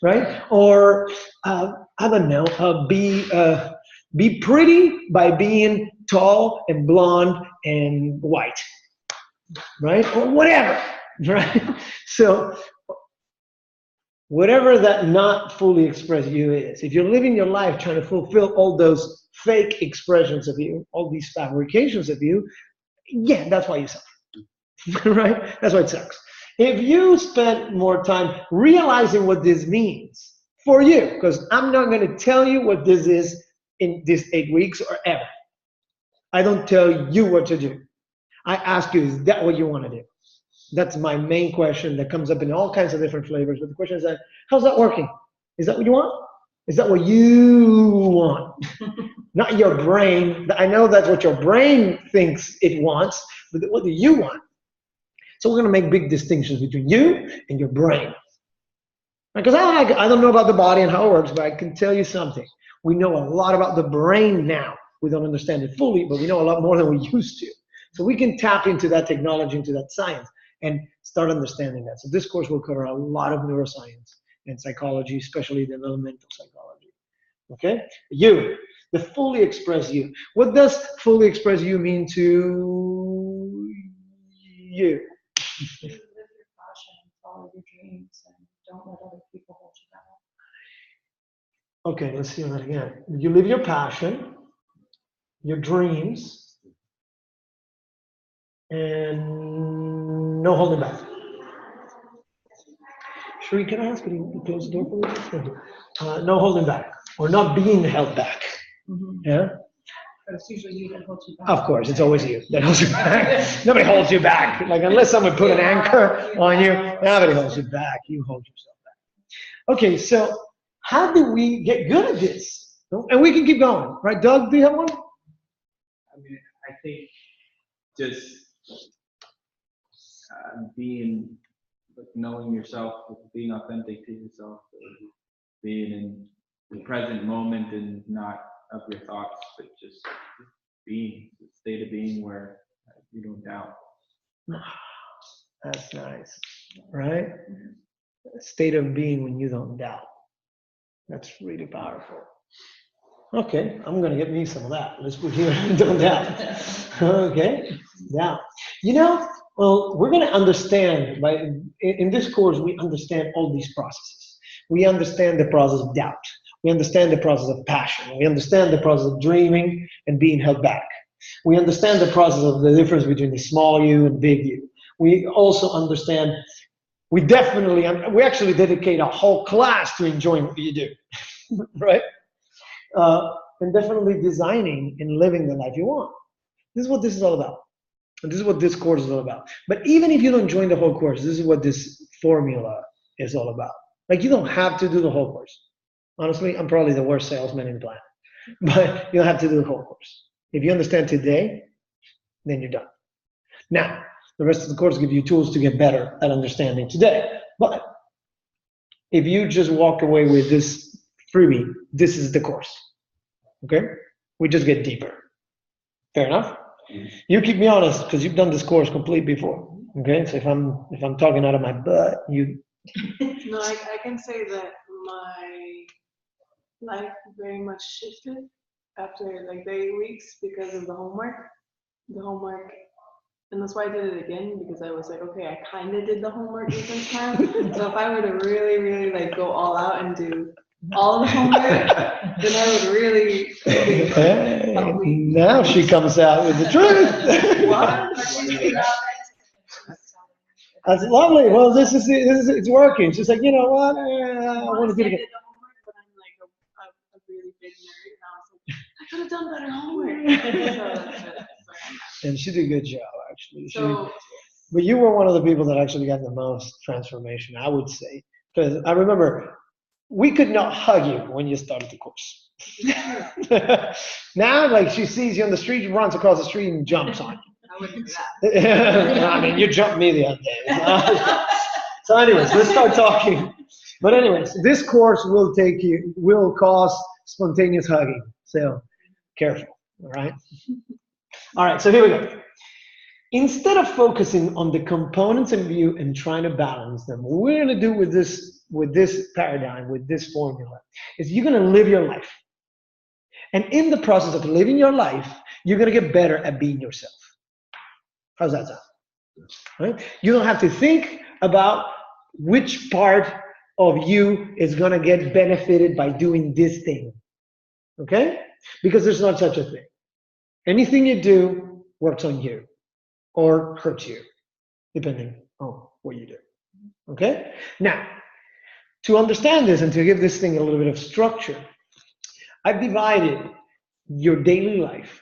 right? Or I don't know, be pretty by being tall and blonde and white, right? Or whatever, right? So whatever that not fully expressed you is, if you're living your life trying to fulfill all those fake expressions of you, all these fabrications of you, yeah, that's why you suffer, right? That's why it sucks. If you spend more time realizing what this means for you, because I'm not going to tell you what this is in these 8 weeks or ever. I don't tell you what to do. I ask you, is that what you want to do? That's my main question that comes up in all kinds of different flavors. But the question is that, how's that working? Is that what you want? Is that what you want? Not your brain. I know that's what your brain thinks it wants, but what do you want? So we're going to make big distinctions between you and your brain. Because I don't know about the body and how it works, but I can tell you something. We know a lot about the brain now. We don't understand it fully, but we know a lot more than we used to. So we can tap into that technology, into that science, and start understanding that. So this course will cover a lot of neuroscience and psychology, especially developmental psychology. Okay? You, the fully express you. What does fully express you mean to you? Live your passion, follow your dreams, and don't let other people hold you back. Okay, let's hear that again. You live your passion, your dreams, and no holding back. Sheree, can I ask you to close the door for me? No holding back, or not being held back. Yeah? But it's usually you that holds you back. Of course, it's always you that holds you back. Nobody holds you back. Like, unless someone put an anchor on you, nobody holds you back. You hold yourself back. Okay, so how do we get good at this? And we can keep going, right? Doug, do you have one? I mean, I think just being, like, knowing yourself, being authentic to yourself, being in the present moment and not of your thoughts, but just being, the state of being where you don't doubt. That's nice, right? State of being when you don't doubt. That's really powerful. Okay, I'm gonna get me some of that. Let's put here, don't doubt. Okay, yeah. You know, well, we're gonna understand, in this course, we understand all these processes. We understand the process of doubt. We understand the process of passion. We understand the process of dreaming and being held back. We understand the process of the difference between the small you and big you. We also understand, we actually dedicate a whole class to enjoying what you do, right? And definitely designing and living the life you want. This is what this is all about. And this is what this course is all about. But even if you don't join the whole course, this is what this formula is all about. Like, you don't have to do the whole course. Honestly, I'm probably the worst salesman in the planet. But you don't have to do the whole course. If you understand today, then you're done. Now, the rest of the course gives you tools to get better at understanding today. But if you just walk away with this freebie, this is the course. Okay? We just get deeper. Fair enough? You keep me honest, because you've done this course complete before. Okay? So if I'm talking out of my butt, you. No, I can say that my life very much shifted after like the 8 weeks because of the homework. And that's why I did it again, because I was like, okay, I kind of did the homework the first time. So if I were to really, really like go all out and do all the homework, then I would really. Hey, now she comes out with the truth. What? That's lovely. Well, this is it's working. She's like, you know what? I want to do it again. But I'm like a really big nerd, and I was like, I could have done better homework. And she did a good job, actually. So, But you were one of the people that actually got the most transformation, I would say. Because I remember we could not hug you when you started the course. Now, like, she sees you on the street, runs across the street and jumps on you. I wouldn't do that. I mean, you jumped me the other day. So anyways, let's start talking. But anyways, this course will cause spontaneous hugging. So careful, all right? All right, so here we go. Instead of focusing on the components in view and trying to balance them, what we're gonna do with this paradigm, with this formula, is you're gonna live your life. And in the process of living your life, you're gonna get better at being yourself. How's that sound? Right? You don't have to think about which part of you is gonna get benefited by doing this thing, okay? Because there's not such a thing. Anything you do works on you or hurts you, depending on what you do, okay? Now, to understand this and to give this thing a little bit of structure, I've divided your daily life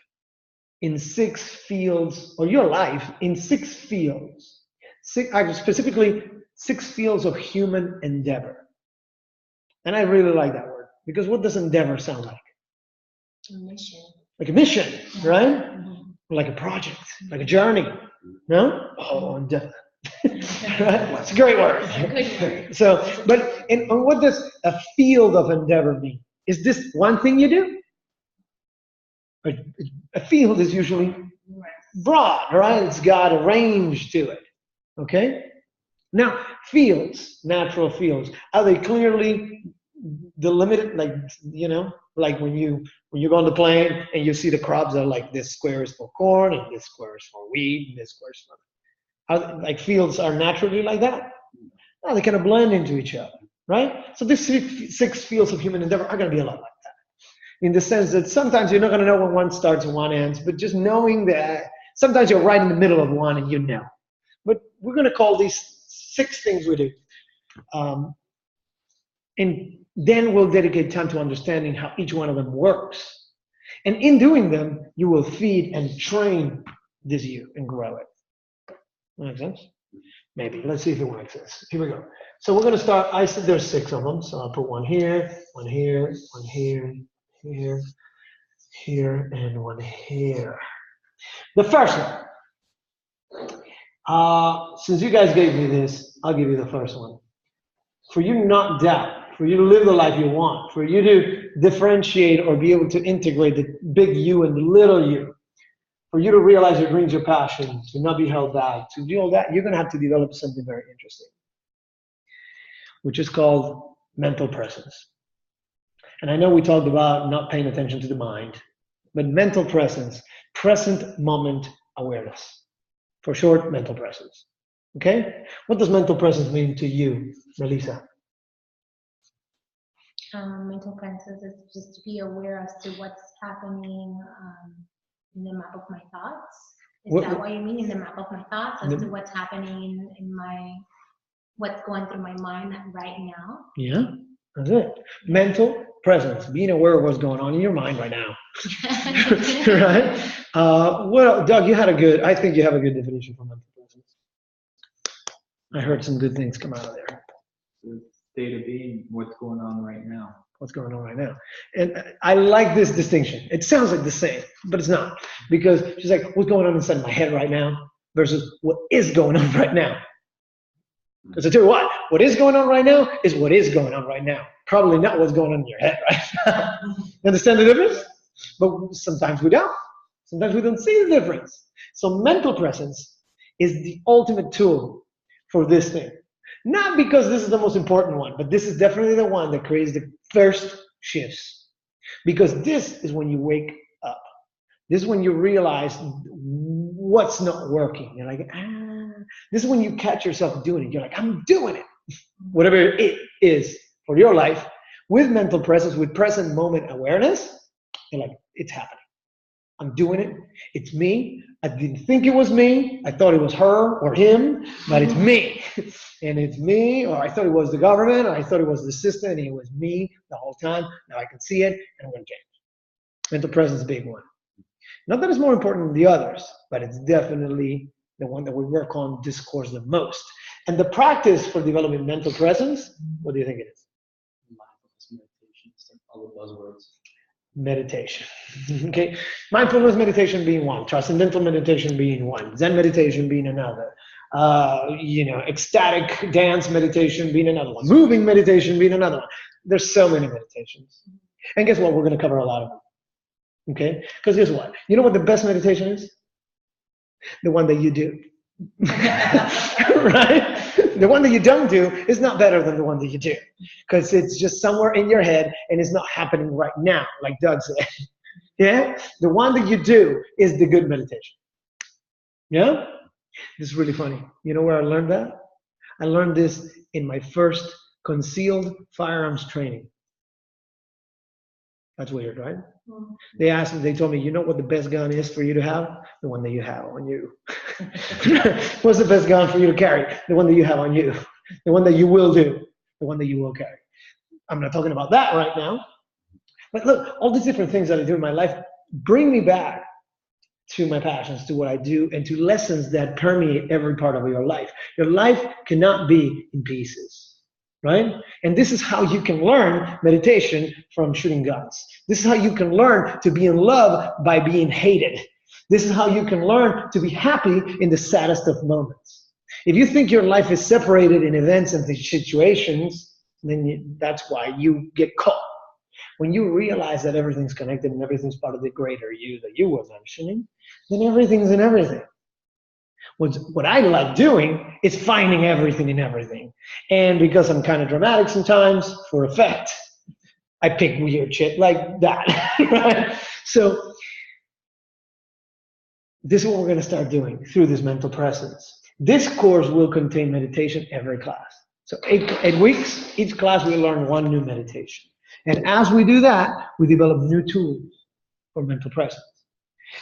in 6 fields, or your life in 6 fields. Specifically, 6 fields of human endeavor. And I really like that word, because what does endeavor sound like? A mission. Like a mission, right? Mhm. Like a project, like a journey, no? Oh, endeavor. Right? It's a great word. Good word. So, but and what does a field of endeavor mean? Is this one thing you do? A field is usually broad, right? It's got a range to it, okay? Now, fields, natural fields, are they clearly delimited, like, you know, like when you go on the plane and you see the crops that are like this square is for corn and this square is for wheat and this square is for, like fields are naturally like that? No, they kind of blend into each other, right? So these 6 fields of human endeavor are going to be a lot like that, in the sense that sometimes you're not going to know when one starts and one ends, but just knowing that sometimes you're right in the middle of one and you know. But we're going to call these 6 things we do. And then we'll dedicate time to understanding how each one of them works. And in doing them, you will feed and train this you and grow it. Make sense? Maybe. Let's see if it makes sense. Here we go. So we're going to start. I said there's 6 of them. So I'll put one here, one here, one here, here, here, and one here. The first one. Since you guys gave me this, I'll give you the first one. For you to not doubt, for you to live the life you want, for you to differentiate or be able to integrate the big you and the little you, for you to realize your dreams, your passions, to not be held back, to do all that, you're going to have to develop something very interesting, which is called mental presence. And I know we talked about not paying attention to the mind, but mental presence, present moment awareness. For short, mental presence. Okay? What does mental presence mean to you, Melissa? Mental presence is just to be aware as to what's happening in the map of my thoughts. Is that what you mean, in the map of my thoughts, as to what's happening in what's going through my mind right now? Yeah, that's it. Mental presence, being aware of what's going on in your mind right now. Right? Well, Doug, I think you have a good definition for mental presence. I heard some good things come out of there. The state of being, what's going on right now. What's going on right now. And I like this distinction. It sounds like the same, but it's not. Because she's like, what's going on inside my head right now versus what is going on right now. Because I tell you what is going on right now is what is going on right now. Probably not what's going on in your head right now. You understand the difference? But sometimes we don't. Sometimes we don't see the difference. So mental presence is the ultimate tool for this thing. Not because this is the most important one, but this is definitely the one that creates the first shifts. Because this is when you wake up. This is when you realize what's not working. You're like, this is when you catch yourself doing it. You're like, I'm doing it. Whatever it is for your life, with mental presence, with present moment awareness, you're like, it's happening. I'm doing it. It's me. I didn't think it was me. I thought it was her or him, but it's me. And it's me, or I thought it was the government, or I thought it was the system, and it was me the whole time. Now I can see it, and I'm going to change. Mental presence is a big one. Not that it's more important than the others, but it's definitely the one that we work on discourse the most. And the practice for developing mental presence, what do you think it is? Mindfulness, meditation, all the buzzwords. Meditation. Okay, mindfulness meditation being one, transcendental meditation being one, Zen meditation being another, ecstatic dance meditation being another one, moving meditation being another one. There's so many meditations, and guess what? We're going to cover a lot of them. Okay? Because guess what? You know what the best meditation is? The one that you do. Right? The one that you don't do is not better than the one that you do. Because it's just somewhere in your head and it's not happening right now, like Doug said. Yeah? The one that you do is the good meditation. Yeah? This is really funny. You know where I learned that? I learned this in my first concealed firearms training. That's weird, right? They asked me, they told me, you know what the best gun is for you to have? The one that you have on you. What's the best gun for you to carry? The one that you have on you. The one that you will do. The one that you will carry. I'm not talking about that right now. But look, all these different things that I do in my life bring me back to my passions, to what I do, and to lessons that permeate every part of your life. Your life cannot be in pieces, right? And this is how you can learn meditation from shooting guns. This is how you can learn to be in love by being hated. This is how you can learn to be happy in the saddest of moments. If you think your life is separated in events and situations, then that's why you get caught. When you realize that everything's connected and everything's part of the greater you that you were mentioning, then everything's in everything. What I like doing is finding everything in everything. And because I'm kind of dramatic sometimes, for effect, I pick weird shit like that. Right? So this is what we're going to start doing through this mental presence. This course will contain meditation every class. So 8 weeks, each class we learn one new meditation. And as we do that, we develop new tools for mental presence.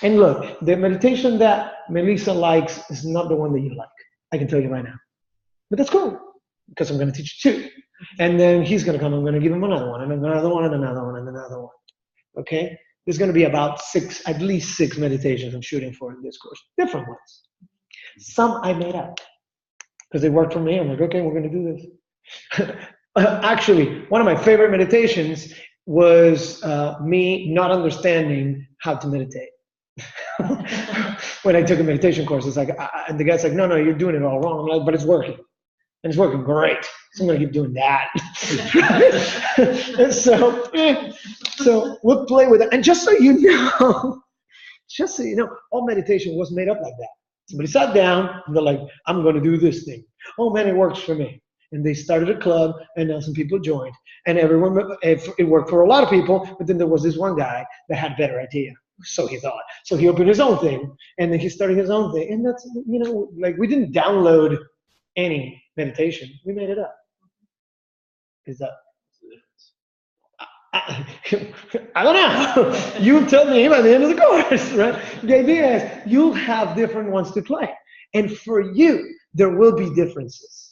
And look, the meditation that Melissa likes is not the one that you like. I can tell you right now. But that's cool, because I'm going to teach you 2. And then he's going to come, I'm going to give him another one, and another one, and another one, and another one. Okay? There's going to be about at least 6 meditations I'm shooting for in this course. Different ones. Some I made up, because they worked for me. I'm like, okay, we're going to do this. Actually, one of my favorite meditations was me not understanding how to meditate. When I took a meditation course, it's like, and the guy's like, no, you're doing it all wrong. I'm like, but it's working. And it's working great. So I'm going to keep doing that. So we'll play with it. And just so you know, all meditation was made up like that. Somebody sat down and they're like, I'm going to do this thing. Oh man, it works for me. And they started a club, and now some people joined. And it worked for a lot of people, but then there was this one guy that had a better idea. So he thought. So he opened his own thing, and then he started his own thing. And that's, like, we didn't download any meditation. We made it up. Is that? I don't know. You tell me by the end of the course, right? The idea is you'll have different ones to play. And for you, there will be differences.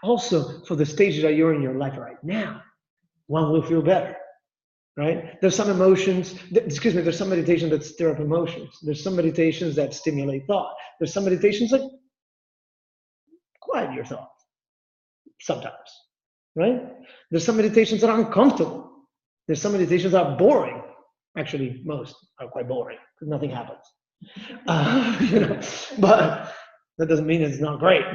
Also, for the stage that you're in your life right now, one will feel better, right? There's some emotions, there's some meditation that stir up emotions. There's some meditations that stimulate thought. There's some meditations that quiet your thoughts sometimes, right? There's some meditations that are uncomfortable. There's some meditations that are boring. Actually, most are quite boring because nothing happens. But that doesn't mean it's not great,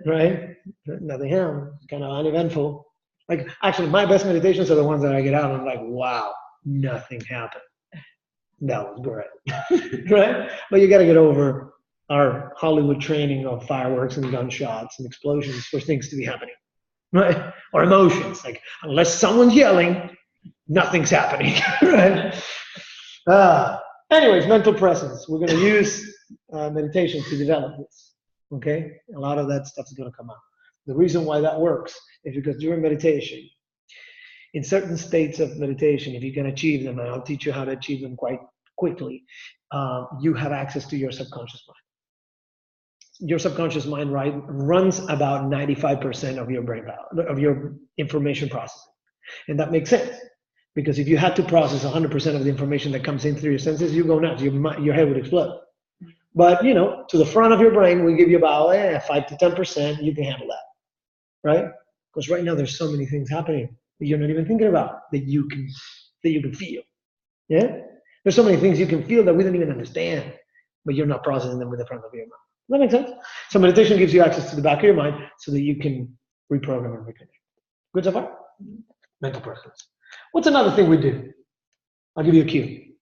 right? Nothing happens. It's kind of uneventful. Like, actually, my best meditations are the ones that I get out and I'm like, wow, nothing happened. That was great, right? But you got to get over our Hollywood training of fireworks and gunshots and explosions for things to be happening, right? Or emotions. Like, unless someone's yelling, nothing's happening, right? Anyways, mental presence. We're going to use meditation to develop this. Okay, a lot of that stuff is going to come out. The reason why that works is because during meditation, in certain states of meditation, if you can achieve them, and I'll teach you how to achieve them quite quickly, you have access to your subconscious mind. Your subconscious mind runs about 95% of your brain power, of your information processing. And that makes sense, because if you had to process 100% of the information that comes in through your senses, you go nuts. Your head would explode. But, to the front of your brain, we give you about 5 to 10%. You can handle that, right? Because right now there's so many things happening that you're not even thinking about that you can feel. Yeah? There's so many things you can feel that we don't even understand, but you're not processing them with the front of your mind. Does that make sense? So meditation gives you access to the back of your mind so that you can reprogram and reconnect. Good so far? Mental presence. What's another thing we do? I'll give you a cue.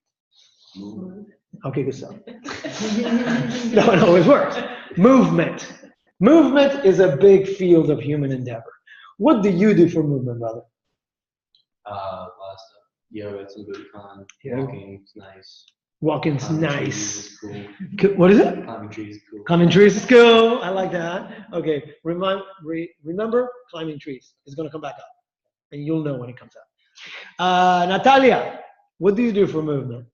Move. Okay, good stuff. No, it always works. Movement. Movement is a big field of human endeavor. What do you do for movement, brother? A lot of stuff. Yoga, some Budokan, Yeah. walking is nice. Walking's Climbing trees nice. is cool. What is it? Climbing trees is cool. Climbing trees is cool. I like that. Okay, remember, climbing trees is going to come back up, and you'll know when it comes up. Natalia, what do you do for movement?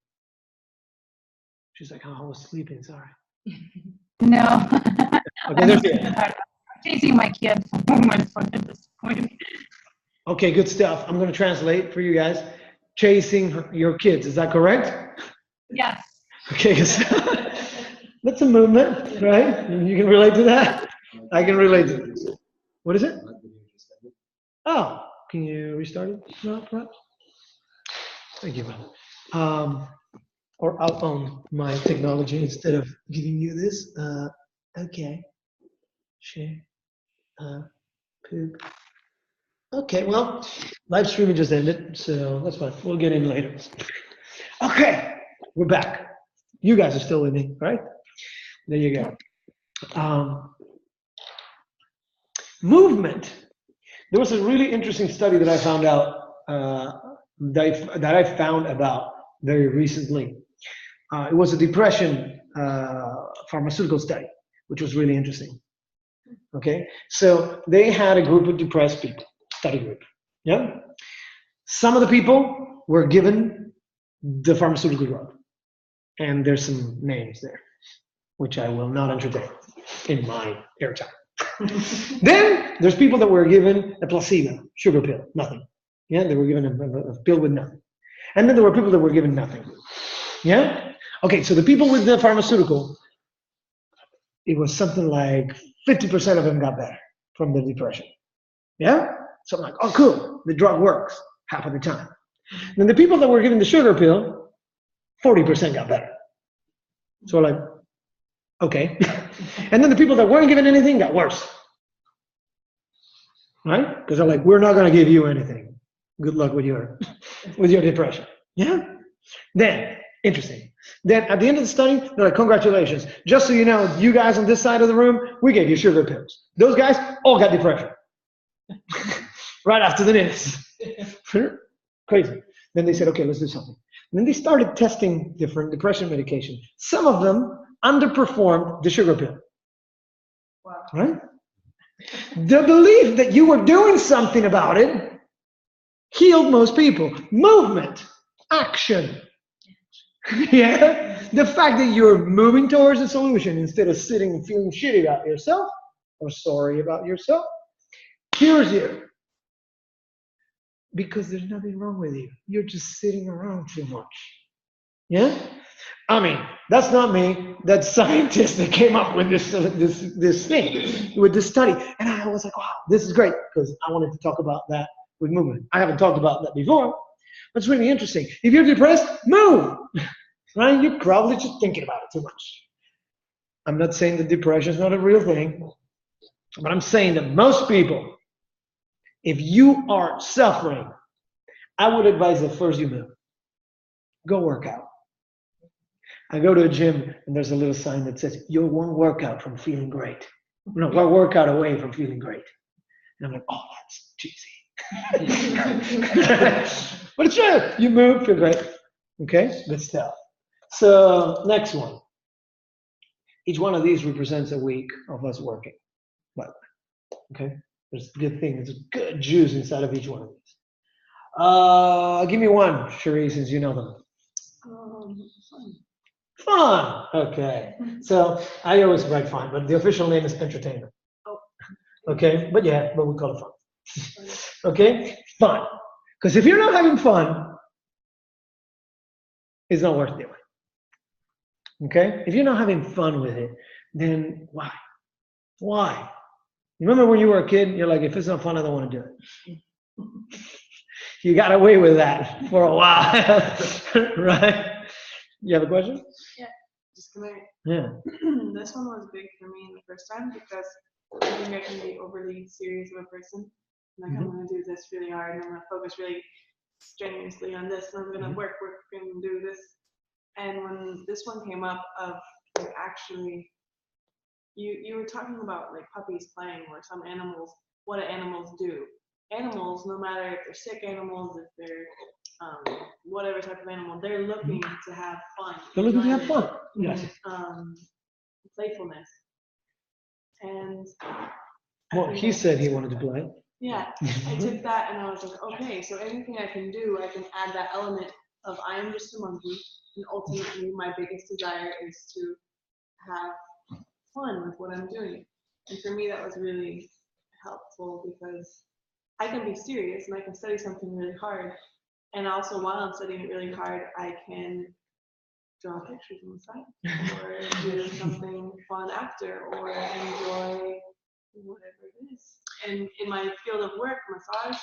She's like, oh, I was sleeping, sorry. No. Okay, there's it. I'm chasing my kid for movement at this point. Okay, good stuff. I'm going to translate for you guys. Chasing your kids, is that correct? Yes. Okay, good stuff. That's a movement, right? You can relate to that? I can relate to this. What is it? Oh, can you restart it, perhaps? Thank you, man. Or I'll own my technology instead of giving you this. Okay. Share. Poop. Okay, well, live streaming just ended, so that's fine. We'll get in later. Okay, we're back. You guys are still with me, right? There you go. Movement. There was a really interesting study that I found out, that I found about very recently. It was a depression pharmaceutical study, which was really interesting. Okay, so they had a group of depressed people, study group. Yeah, some of the people were given the pharmaceutical drug, and there's some names there, which I will not entertain in my airtime. Then there's people that were given a placebo, sugar pill, nothing. Yeah, they were given a pill with nothing. And then there were people that were given nothing. Yeah? Okay, so the people with the pharmaceutical, it was something like 50% of them got better from the depression. Yeah? So I'm like, oh, cool, the drug works half of the time. Then the people that were given the sugar pill, 40% got better. So we're like, okay. And then the people that weren't given anything got worse. Right? Because they're like, we're not going to give you anything. Good luck with your depression. Yeah? Then, interesting. Then at the end of the study, they're like, congratulations. Just so you know, you guys on this side of the room, we gave you sugar pills. Those guys all got depression. Right after the news. Crazy. Then they said, okay, let's do something. And then they started testing different depression medication. Some of them underperformed the sugar pill. Wow. Right? The belief that you were doing something about it healed most people. Movement, action. Yeah? The fact that you're moving towards a solution instead of sitting and feeling shitty about yourself or sorry about yourself cures you. Because there's nothing wrong with you. You're just sitting around too much. Yeah? I mean, that's not me. That's scientists that came up with this thing, with this study. And I was like, wow, this is great, because I wanted to talk about that with movement. I haven't talked about that before, but it's really interesting. If you're depressed, move. Right? You're probably just thinking about it too much. I'm not saying that depression is not a real thing, but I'm saying that most people, if you are suffering, I would advise that first you move. Go work out. I go to a gym and there's a little sign that says, you're one workout from feeling great. No, one workout away from feeling great. And I'm like, oh, that's cheesy. But it's true. You move, feel great. Okay, good stuff. So next one. Each one of these represents a week of us working. But, okay, there's a good thing. There's good juice inside of each one of these. Give me one, Cherie, since you know them. Fun. Okay. So I always write fun, but the official name is entertainment. Oh. Okay. But yeah, but we call it fun. Okay. Fun. Because if you're not having fun, it's not worth doing. Okay. If you're not having fun with it, then why? Why? Remember when you were a kid? You're like, if it's not fun, I don't want to do it. You got away with that for a while, right? You have a question? Yeah, just come here. Yeah. This one was big for me the first time because I think I can be overly serious of a person. Like, I'm going to do this really hard and I'm going to focus really strenuously on this and I'm going to work and do this. And when this one came up of like actually, you were talking about like puppies playing or some animals, what do animals do? Animals, no matter if they're sick animals, if they're whatever type of animal, they're looking to have fun. They're looking to have enjoyment, fun. Yes. Playfulness. And Well, he said he wanted to play. yeah, I took that and I was like, okay, so anything I can do, I can add that element of I am just a monkey, and ultimately my biggest desire is to have fun with what I'm doing. And for me, that was really helpful because I can be serious and I can study something really hard. And also while I'm studying it really hard, I can draw pictures on the side or do something fun after or enjoy whatever it is. And in my field of work, massage,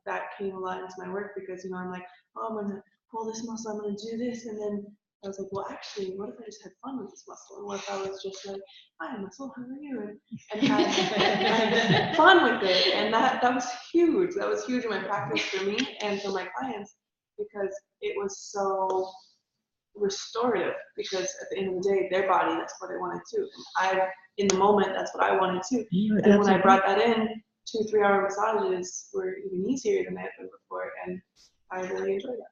that came a lot into my work because, I'm like, oh, I'm gonna pull this muscle, I'm gonna do this, and then I was like, well, actually, what if I just had fun with this muscle? And what if I was just like, hi, muscle, how are you? And had fun with it. And that was huge. That was huge in my practice for me and for my clients because it was so restorative because at the end of the day, their body, that's what they wanted too. And in the moment, that's what I wanted too. And when I brought that in, 2-3 hour massages were even easier than they had been before. And I really enjoyed that.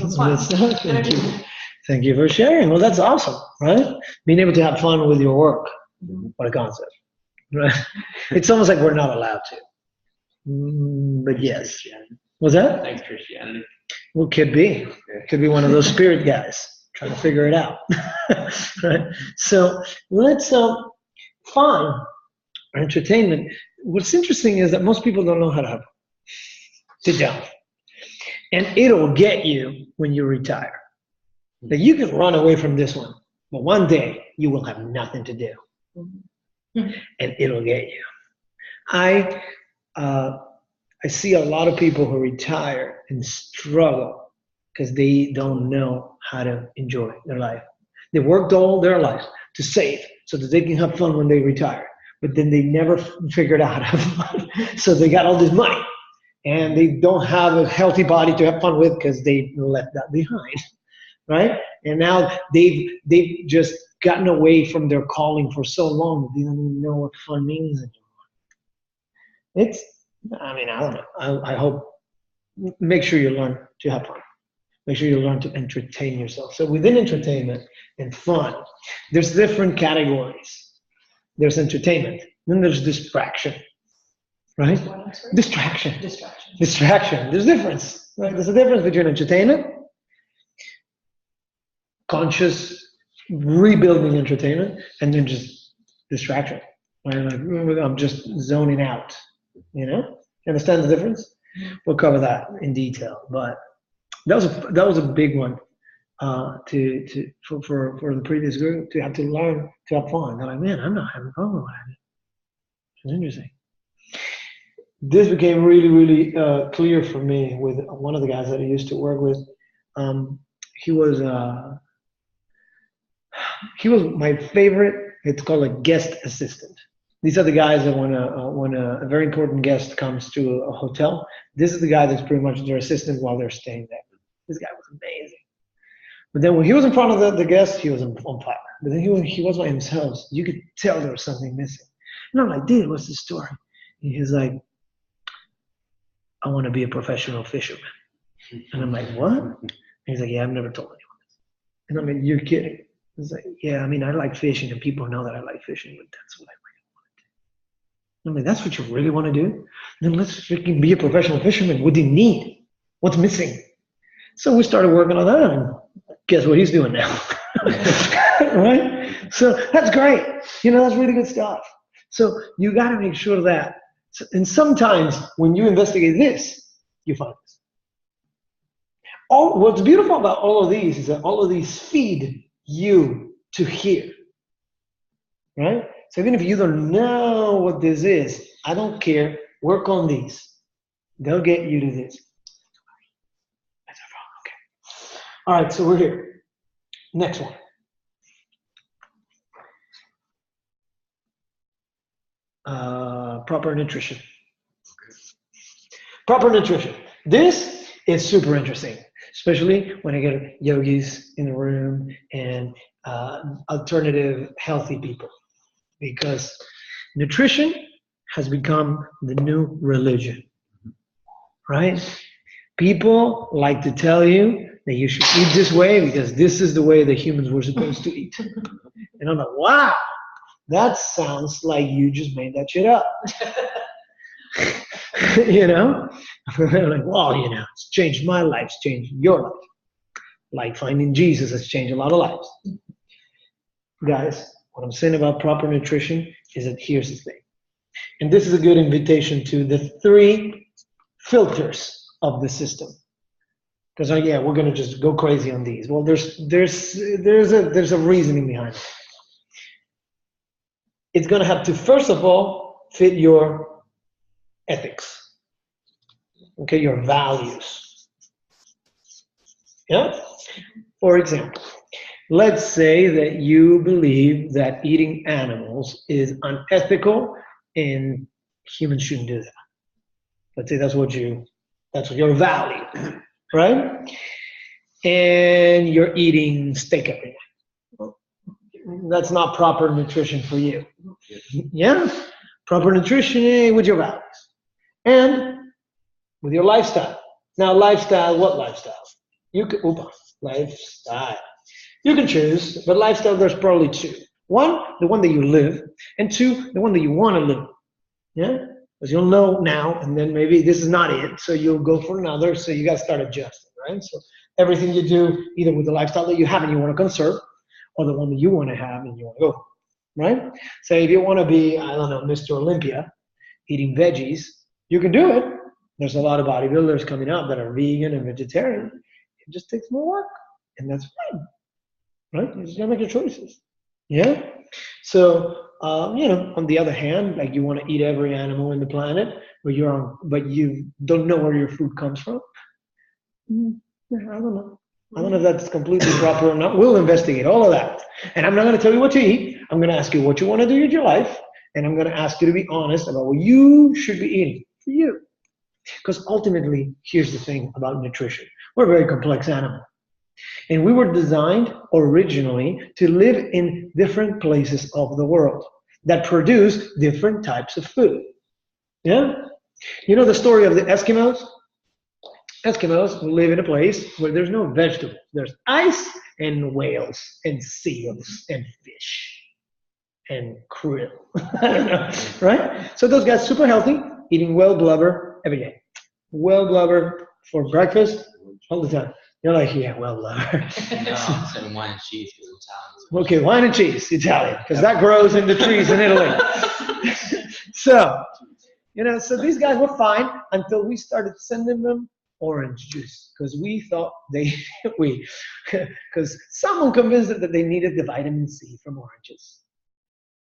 That's fun. Thank you. Thank you for sharing. Well, that's awesome, right? Being able to have fun with your work. What a concept, right? It's almost like we're not allowed to. But yes. Was that? Thanks, Christianity. Well, could be. Could be one of those spirit guys trying to figure it out, right? So let's fun or entertainment. What's interesting is that most people don't know how to have fun. Sit down. And it'll get you when you retire. Now you can run away from this one, but one day you will have nothing to do, and it'll get you. I see a lot of people who retire and struggle because they don't know how to enjoy their life. They worked all their life to save so that they can have fun when they retire, but then they never figured out how to have fun. So they got all this money, and they don't have a healthy body to have fun with because they left that behind. Right? And now they've just gotten away from their calling for so long that they don't even know what fun means anymore. I don't know. I hope, make sure you learn to have fun. Make sure you learn to entertain yourself. So within entertainment and fun, there's different categories. There's entertainment, then there's distraction, right? Distraction. There's difference, right? There's a difference between entertainment, conscious rebuilding entertainment, and then just distraction. Right? Like, I'm just zoning out. You understand the difference? We'll cover that in detail, but that was a big one for the previous group to have to learn to have fun. They're like, man, I'm not having fun with it. It's interesting. This became really, really clear for me with one of the guys that I used to work with. He was my favorite. It's called a guest assistant. These are the guys that when a very important guest comes to a hotel, this is the guy that's pretty much their assistant while they're staying there. This guy was amazing. But then when he was in front of the guest, he was on fire. But then he was by himself. You could tell there was something missing. And I'm like, dude, what's the story? And he's like, I want to be a professional fisherman. And I'm like, what? And he's like, yeah, I've never told anyone this. And I'm like, you're kidding. He's like, yeah, I mean, I like fishing and people know that I like fishing, but that's what I really want to do. I'm like, that's what you really want to do? Then let's freaking be a professional fisherman. What do you need? What's missing? So we started working on that, and guess what he's doing now? Right? So that's great. That's really good stuff. So you got to make sure that, and sometimes when you investigate this, you find this. What's beautiful about all of these is that all of these feed you to hear, right? So even if you don't know what this is, I don't care, work on these. They'll get you to this. That's our problem, okay. All right, so we're here. Next one. Proper nutrition. Proper nutrition. This is super interesting. especially when I get yogis in the room and alternative healthy people, because nutrition has become the new religion, right? People like to tell you that you should eat this way because this is the way the humans were supposed to eat. And I'm like, wow, that sounds like you just made that shit up. You know? Like, well, you know, it's changed my life, it's changed your life. Like finding Jesus has changed a lot of lives. Guys, what I'm saying about proper nutrition is that here's the thing. And this is a good invitation to the 3 filters of the system. Because yeah, we're gonna just go crazy on these. Well, there's a reasoning behind it. It's gonna have to first of all fit your ethics, okay, your values. Yeah. For example, let's say that you believe that eating animals is unethical and humans shouldn't do that. Let's say that's what your value, right? And you're eating steak every night. That's not proper nutrition for you. Yeah? Proper nutrition with your values. And with your lifestyle. Now, lifestyle, what lifestyle? Lifestyle. You can choose, but lifestyle, there's probably 2. 1, the one that you live, and 2, the one that you want to live. Yeah? Because you'll know now, and then maybe this is not it, so you'll go for another, so you got to start adjusting, right? So everything you do, either with the lifestyle that you have and you want to conserve, or the one that you want to have and you want to go, right? So if you want to be, I don't know, Mr. Olympia, eating veggies, you can do it. There's a lot of bodybuilders coming up that are vegan and vegetarian. It just takes more work, and that's fine, right? You just gotta make your choices. Yeah. So you know, on the other hand, like you want to eat every animal in the planet, but you don't know where your food comes from. I don't know. I don't know if that's completely proper or not. We'll investigate all of that. And I'm not going to tell you what to eat. I'm going to ask you what you want to do with your life. And I'm going to ask you to be honest about what you should be eating for you. Because ultimately, here's the thing about nutrition. We're a very complex animal. And we were designed originally to live in different places of the world that produce different types of food. Yeah? You know the story of the Eskimos? Eskimos live in a place where there's no vegetables. There's ice and whales and seals and fish and krill. I don't know, right? So those guys super healthy, eating whale blubber every day. Whale blubber for breakfast all the time. You're like, yeah, whale blubber. No, I'm saying wine and cheese because Italian. Okay, wine and cheese, Italian, because that grows in the trees in Italy. So, you know, so these guys were fine until we started sending them orange juice because we thought because someone convinced them that they needed the vitamin C from oranges.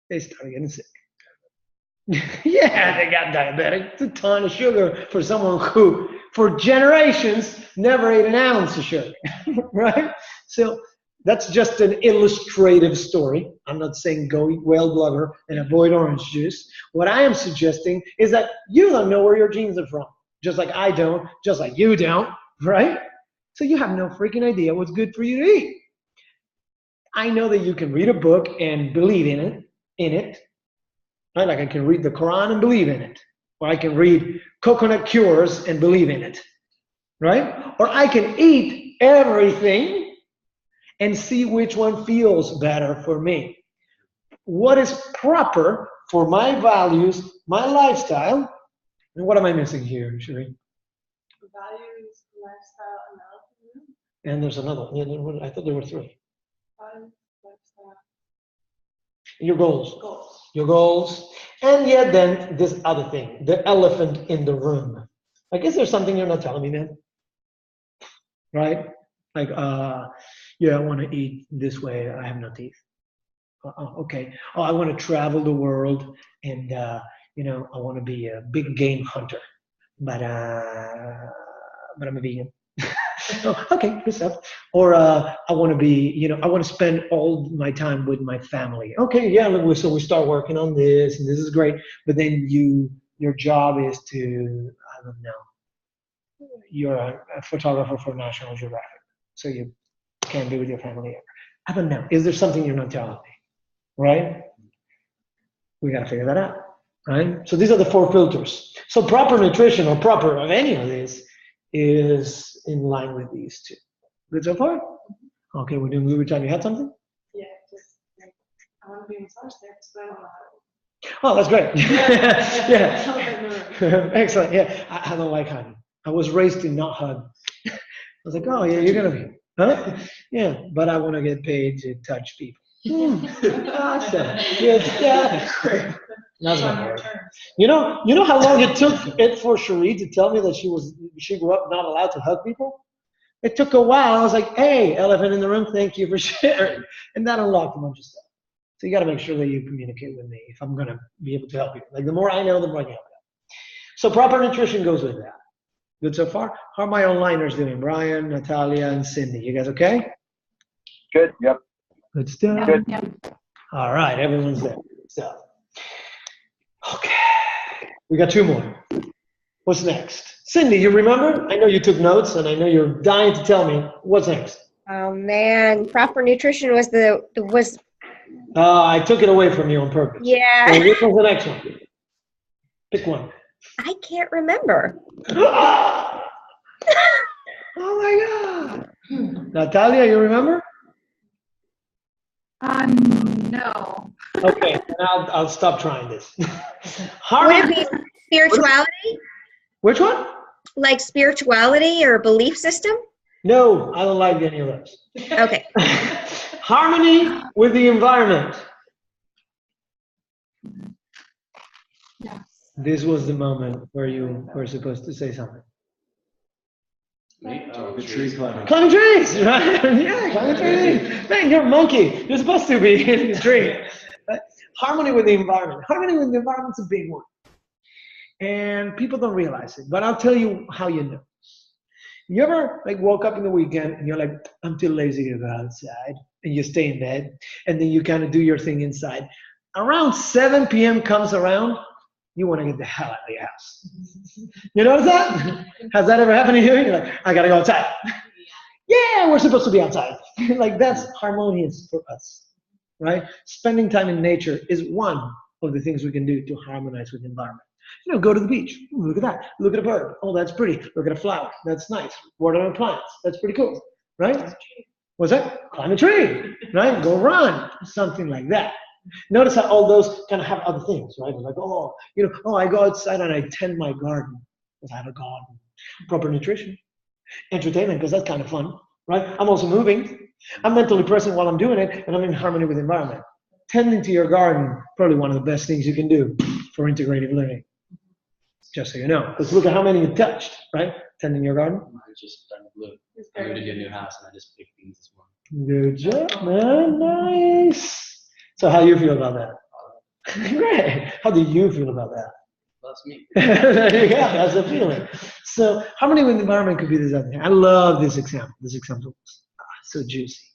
They started getting sick. Yeah, they got diabetic. It's a ton of sugar for someone who, for generations, never ate an ounce of sugar, right? So that's just an illustrative story. I'm not saying go eat whale blubber and avoid orange juice. What I am suggesting is that you don't know where your genes are from. Just like I don't, just like you don't, right? So you have no freaking idea what's good for you to eat. I know that you can read a book and believe in it, right? Like I can read the Quran and believe in it. Or I can read coconut cures and believe in it, right? Or I can eat everything and see which one feels better for me. What is proper for my values, my lifestyle, and what am I missing here, Sheree? Values, lifestyle, and health. And there's another one. I thought there were 3. Values, lifestyle, Your goals. goals. Your goals. And yet then this other thing, the elephant in the room. I guess there's something you're not telling me, man. Right? Like, yeah, I want to eat this way. I have no teeth. Okay. Oh, I want to travel the world and, you know, I want to be a big game hunter. But I'm a vegan. Oh, okay, good stuff. Or I want to be, you know, I want to spend all my time with my family. Okay, yeah, so we start working on this, and this is great. But then your job is to, I don't know, you're a photographer for National Geographic, so you can't be with your family ever. I don't know. Is there something you're not telling me? Right? We got to figure that out. Right? So these are the 4 filters. So proper nutrition or proper of any of this is in line with these 2. Good so far? Okay, we're doing good time. You had something? Yeah, just like, I want to be a massage therapist, but I don't know how to. Oh, that's great. Yeah. No. Excellent. Yeah, I don't like hugging. I was raised to not hug. I was like, oh, yeah, you're going to be. Huh? Yeah, but I want to get paid to touch people. Awesome. Good. Yeah. That's not hard. You know how long it took it for Cherie to tell me that she grew up not allowed to hug people? It took a while. I was like, hey, elephant in the room, thank you for sharing. And that unlocked a bunch of stuff. So you got to make sure that you communicate with me if I'm going to be able to help you. Like the more I know, the more I can help you. So proper nutrition goes with that. Good so far? How are my onliners doing? Brian, Natalia, and Cindy. You guys okay? Good. Yep. Good stuff. Good. All right, everyone's there. So, okay. We got 2 more. What's next? Cindy, you remember? I know you took notes, and I know you're dying to tell me. What's next? Oh man, proper nutrition was I took it away from you on purpose. yeah. So which one's the next one? Pick one. I can't remember. Oh my God. Natalia, you remember? No. Okay, then I'll stop trying this. Would Harmony. it be spirituality? Which one? Like spirituality or belief system? No, I don't like any of those. Okay. Harmony with the environment. Yes. This was the moment where you were supposed to say something. The tree climbing. Climbing trees, right? Yeah, climbing trees. Man, you're a monkey. You're supposed to be in the tree. Harmony with the environment. Harmony with the environment's a big one. And people don't realize it, but I'll tell you how you know. You ever like woke up in the weekend and you're like, I'm too lazy to go outside, and you stay in bed, and then you kind of do your thing inside. Around 7 p.m. comes around, you want to get the hell out of your house. You notice that? Has that ever happened to you? You're like, I gotta go outside. Yeah, we're supposed to be outside. Like that's harmonious for us, right? Spending time in nature is one of the things we can do to harmonize with the environment. You know, go to the beach. Ooh, look at that. Look at a bird. Oh, that's pretty. Look at a flower. That's nice. Water on plants. That's pretty cool, right? What's that? Climb a tree, right? Go run. Something like that. Notice how all those kind of have other things, right? Like, oh, you know, oh, I go outside and I tend my garden because I have a garden. Proper nutrition. Entertainment, because that's kind of fun, right? I'm also moving. I'm mentally present while I'm doing it, and I'm in harmony with the environment. Tending to your garden, probably one of the best things you can do for integrative living. Just so you know, because look at how many you touched, right? Tending your garden. I just started to look. I moved into a new house and I just picked things this morning. Good job, man. Nice. So how you feel about that? Great. How do you feel about that? That's me. There you go. That's the feeling. So harmony with the environment could be this other thing. I love this example. This example is so juicy.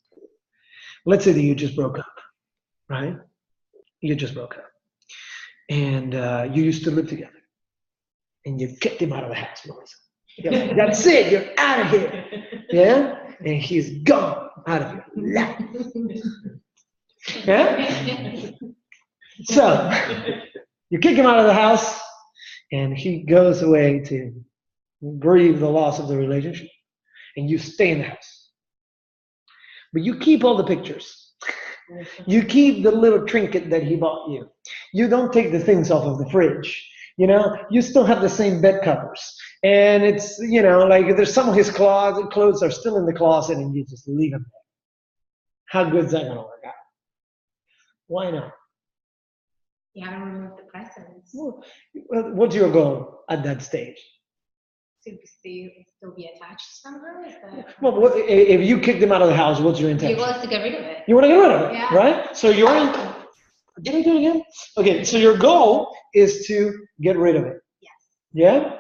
Let's say that you just broke up, right? You just broke up. And you used to live together. And you kicked him out of the house, Melissa. You're like, that's it, you're out of here. Yeah? And he's gone out of your life. Yeah? So, you kick him out of the house, and he goes away to grieve the loss of the relationship, and you stay in the house. But you keep all the pictures. You keep the little trinket that he bought you. You don't take the things off of the fridge. You know, you still have the same bed covers. And it's, you know, like there's some of his clothes are still in the closet and you just leave them there. How good is that going to work out? Why not? You haven't removed the presence. Well, what's your goal at that stage? To still be attached somehow? Is that Well, if you kicked him out of the house, what's your intention? your goal is to get rid of it? You want to get rid of it, Yeah. right? So you're in. Did I do it again? Okay, so your goal is to get rid of it. Yes. Yeah?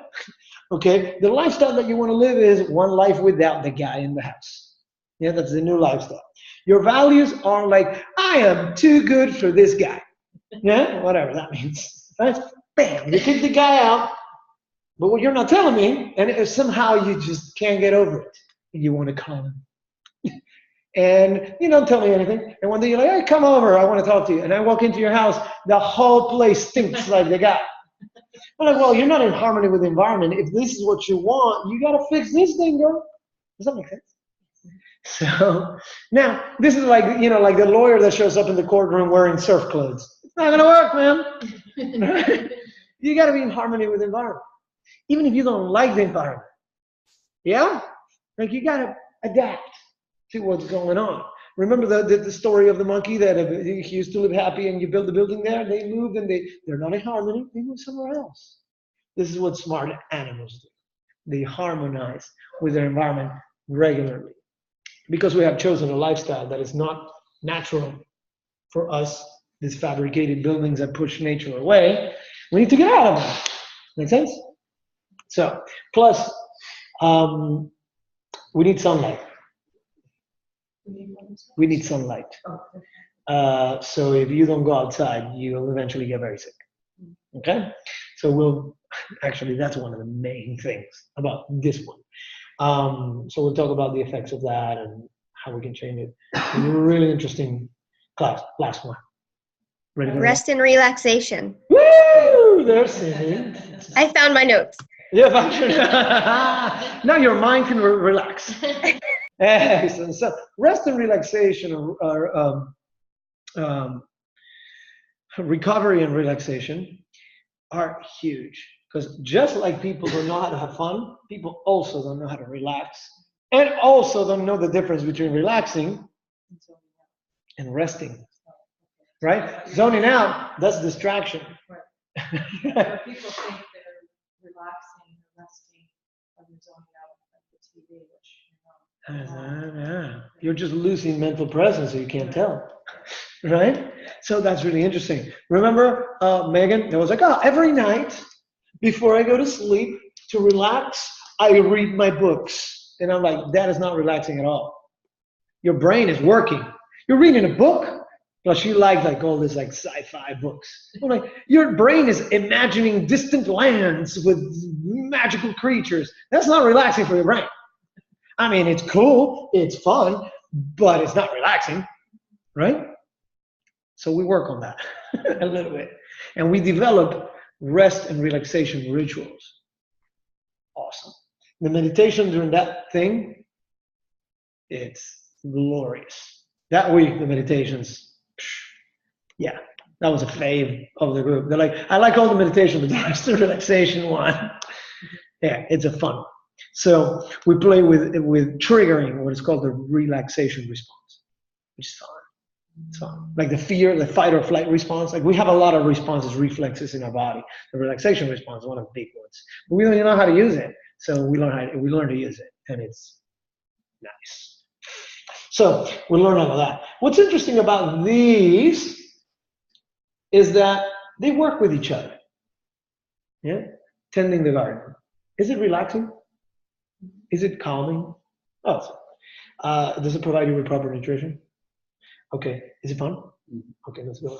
Okay, the lifestyle that you want to live is one life without the guy in the house. Yeah, that's the new lifestyle. Your values are like, I am too good for this guy. Yeah, whatever that means. Right? Bam, you kick the guy out. But what you're not telling me, and if somehow you just can't get over it, you want to come. And you don't tell me anything. And one day you're like, hey, come over, I want to talk to you. And I walk into your house, the whole place stinks like the guy. I'm like, well, you're not in harmony with the environment. If this is what you want, you got to fix this thing, girl. Does that make sense? So now, this is like, you know, like the lawyer that shows up in the courtroom wearing surf clothes. It's not going to work, man. You got to be in harmony with the environment. Even if you don't like the environment. Yeah? Like you got to adapt to what's going on. Remember the story of the monkey that he used to live happy and you build a building there? They moved and they're not in harmony. They move somewhere else. This is what smart animals do. They harmonize with their environment regularly. Because we have chosen a lifestyle that is not natural for us, these fabricated buildings that push nature away, we need to get out of them. Make sense? So, plus, we need sunlight. We need sunlight. So if you don't go outside, you'll eventually get very sick. Okay? So actually, that's one of the main things about this one. So we'll talk about the effects of that and how we can change it. It's a really interesting class. Last one. Ready for Rest and relaxation. Woo! There's it. I found my notes. Yeah, now your mind can relax. Excellent. So rest and relaxation are recovery and relaxation are huge. Because just like people don't know how to have fun, people also don't know how to relax. And also don't know the difference between relaxing and resting. Right? Zoning out, that's distraction. Right. People think they're relaxing or resting when they're zoning out like the TV, which You're just losing mental presence, so you can't tell. Right? So that's really interesting. Remember, Megan, there was like, every night before I go to sleep, to relax, I read my books. And I'm like, that is not relaxing at all. Your brain is working. You're reading a book. Well, she liked like all this like sci-fi books. I'm like, your brain is imagining distant lands with magical creatures. That's not relaxing for your brain. I mean, it's cool, it's fun, but it's not relaxing, right? So we work on that a little bit. And we develop rest and relaxation rituals. Awesome. The meditation during that thing, it's glorious. That week, the meditations, yeah, that was a fave of the group. They're like, I like all the meditation, but that's the relaxation one. Yeah, it's a fun one. So we play with triggering what is called the relaxation response, which is fun. It's fun. Like the fear, the fight or flight response. Like we have a lot of responses, reflexes in our body. The relaxation response is one of the big ones. But we don't even know how to use it. So we learn to use it, and it's nice. So we learn all of that. What's interesting about these is that they work with each other. Yeah, tending the garden. Is it relaxing? Is it calming? Oh, does it provide you with proper nutrition? Okay. Is it fun? Okay, let's go.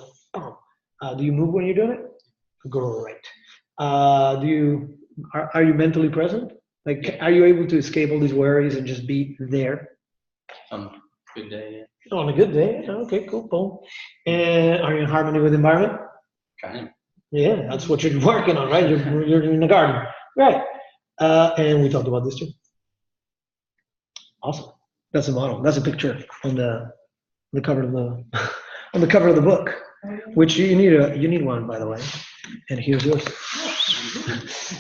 Do you move when you're doing it? Great. Are you mentally present? Like, are you able to escape all these worries and just be there? Good day. On a good day. Okay, cool. Boom. And are you in harmony with the environment? Kind of. Yeah, that's what you're working on, right? You're in the garden, right? And we talked about this too. Awesome. That's a model. That's a picture on the cover of the on the cover of the book, which you need one, by the way. And here's yours.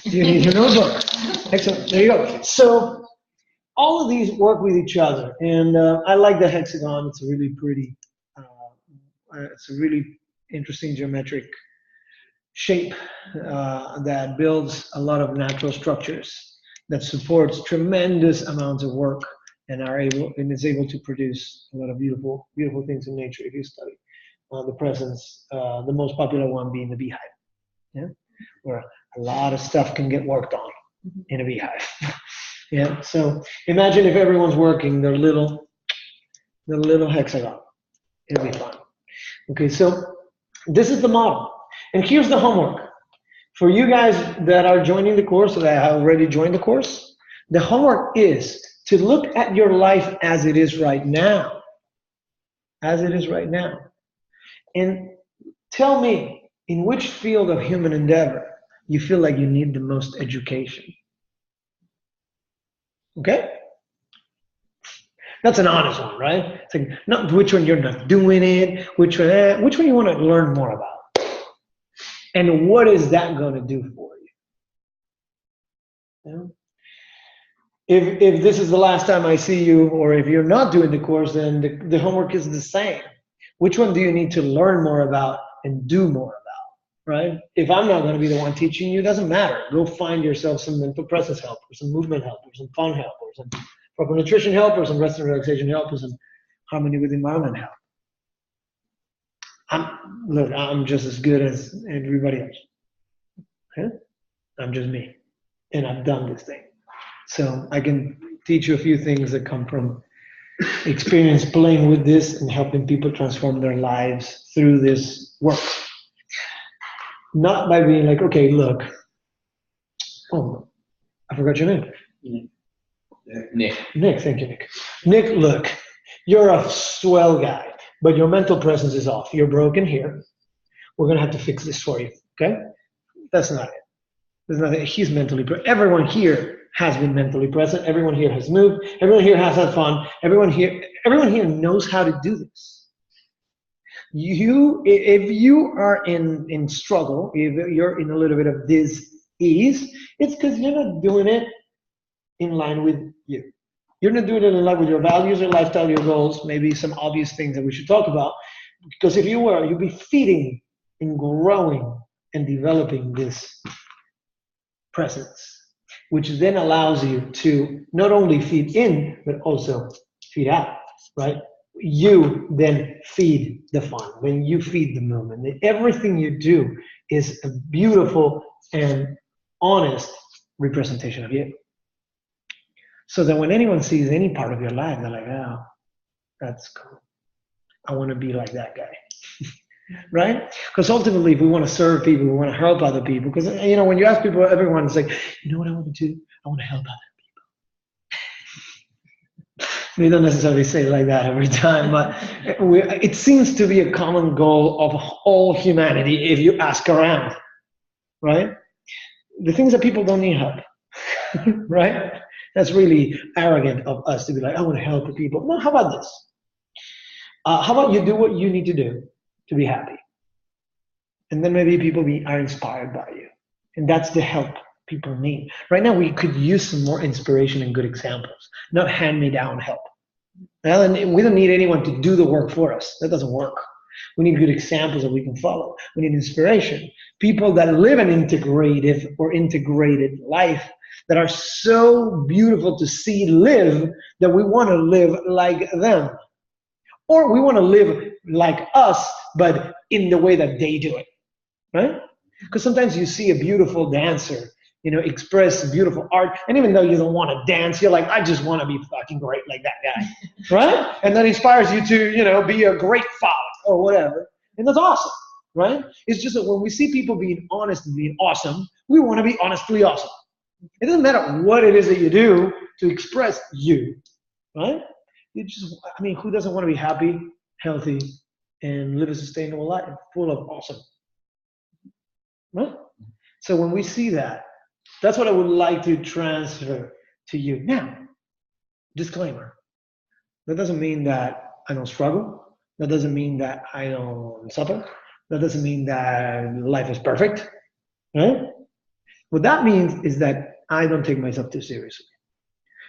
You need your notebook. Excellent. There you go. So all of these work with each other, and I like the hexagon. It's a really pretty. It's a really interesting geometric shape that builds a lot of natural structures that supports tremendous amounts of work and is able to produce a lot of beautiful things in nature if you study the presence. The most popular one being the beehive, yeah, where a lot of stuff can get worked on in a beehive. Yeah, so imagine if everyone's working their little hexagon. It'll be fun. Okay, so this is the model. And here's the homework. For you guys that are joining the course, or that have already joined the course, the homework is to look at your life as it is right now. As it is right now. And tell me, in which field of human endeavor you feel like you need the most education? Okay? That's an honest one, right? It's like, not which one you're not doing it, which one you want to learn more about. And what is that going to do for you? You know? If this is the last time I see you, or if you're not doing the course, then the homework is the same. Which one do you need to learn more about and do more about, right? If I'm not going to be the one teaching you, it doesn't matter. Go find yourself some mental presence help, or some movement help, or some fun help, or some proper nutrition help, or some rest and relaxation help, or some harmony with the environment help. Look, I'm just as good as everybody else. Okay? I'm just me, and I've done this thing. So I can teach you a few things that come from experience playing with this and helping people transform their lives through this work. Not by being like, okay, look, oh, I forgot your name. Nick. Nick, thank you, Nick. Nick, look, you're a swell guy, but your mental presence is off. You're broken here. We're gonna have to fix this for you, okay? That's not it. There's nothing. He's mentally present. Everyone here has been mentally present. Everyone here has moved. Everyone here has had fun. Everyone here knows how to do this. If you are in struggle, if you're in a little bit of dis-ease, it's because you're not doing it in line with you. You're not doing it in line with your values, your lifestyle, your goals, maybe some obvious things that we should talk about. Because if you were, you'd be feeding and growing and developing this presence, which then allows you to not only feed in, but also feed out, right? You then feed the fun, when you feed the movement. Everything you do is a beautiful and honest representation of you. So that when anyone sees any part of your life, they're like, oh, that's cool. I want to be like that guy. Right? Because ultimately, if we want to serve people, we want to help other people. Because, you know, when you ask people, everyone's like, you know what I want to do? I want to help other people. They don't necessarily say it like that every time, but it seems to be a common goal of all humanity if you ask around, right? The things that people don't need help, right? That's really arrogant of us to be like, I want to help the people. No, how about this? How about you do what you need to do to be happy? And then maybe people are inspired by you. And that's the help people need. Right now, we could use some more inspiration and good examples, not hand-me-down help. Well, and we don't need anyone to do the work for us. That doesn't work. We need good examples that we can follow. We need inspiration. People that live an integrative or integrated life that are so beautiful to see live that we want to live like them. Or we want to live like us, but in the way that they do it, right? Because sometimes you see a beautiful dancer, you know, express beautiful art, and even though you don't want to dance, you're like, I just want to be fucking great like that guy, right? And that inspires you to, you know, be a great father or whatever, and that's awesome, right? It's just that when we see people being honest and being awesome, we want to be honestly awesome. It doesn't matter what it is that you do to express you, right? You just, I mean, who doesn't want to be happy, healthy, and live a sustainable life full of awesome? Right? So when we see that, that's what I would like to transfer to you. Now, disclaimer. That doesn't mean that I don't struggle. That doesn't mean that I don't suffer. That doesn't mean that life is perfect. Right? What that means is that I don't take myself too seriously.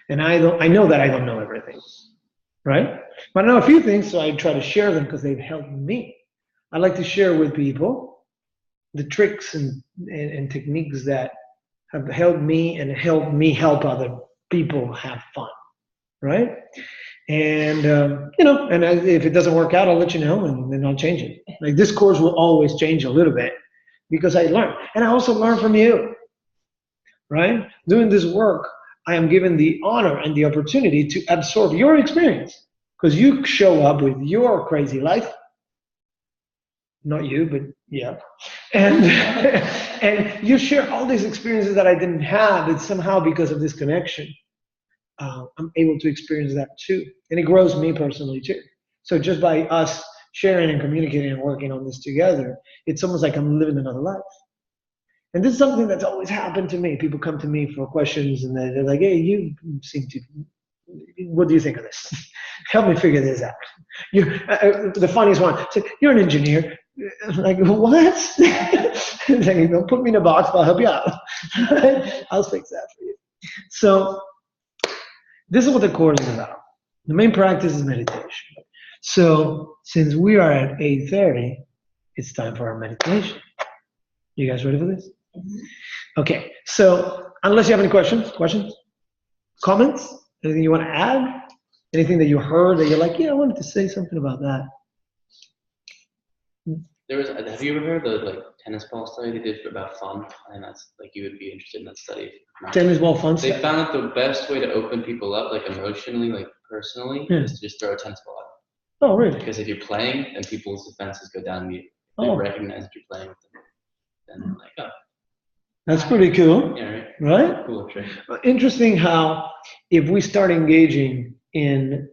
And I know that I don't know everything. Right? But I know a few things, so I try to share them because they've helped me. I like to share with people the tricks and techniques that have helped me and helped me help other people have fun, right? And, you know, and if it doesn't work out, I'll let you know and then I'll change it. Like this course will always change a little bit because I learn. And I also learn from you, right? Doing this work, I am given the honor and the opportunity to absorb your experience because you show up with your crazy life. not you, but yeah. And and you share all these experiences that I didn't have. It's somehow because of this connection, I'm able to experience that too, and it grows me personally too. So just by us sharing and communicating and working on this together, it's almost like I'm living another life. And this is something that's always happened to me. People come to me for questions, and they're like, "Hey, you seem to. What do you think of this? Help me figure this out." The funniest one, so, "You're an engineer." I'm like, what? Like, don't put me in a box, but I'll help you out. I'll fix that for you. So this is what the course is about. The main practice is meditation. So since we are at 8:30, it's time for our meditation. You guys ready for this? Okay, so unless you have any questions, comments, anything you want to add, anything that you heard that you're like, yeah, I wanted to say something about that. Have you ever heard of the tennis ball study they did about fun? And that's you would be interested in that study. Tennis ball fun They study. found that the best way to open people up, emotionally, personally, is to just throw a tennis ball at them. Oh, really? Because if you're playing, then people's defenses go down immediately. They Oh. recognize that you're playing with them. Then they're like, oh. That's pretty cool. Yeah, right? Right? Cool trick. Interesting how if we start engaging in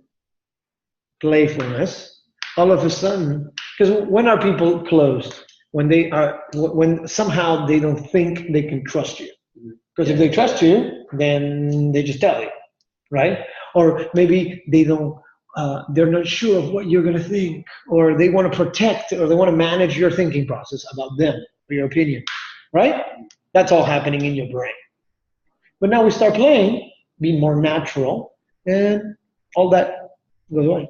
playfulness, all of a sudden, because when are people closed? When somehow they don't think they can trust you. Because if they trust you, then they just tell you, right? Or maybe they're not sure of what you're going to think, or they want to protect, or they want to manage your thinking process about them or your opinion, right? That's all happening in your brain. But now we start playing, be more natural, and all that goes away.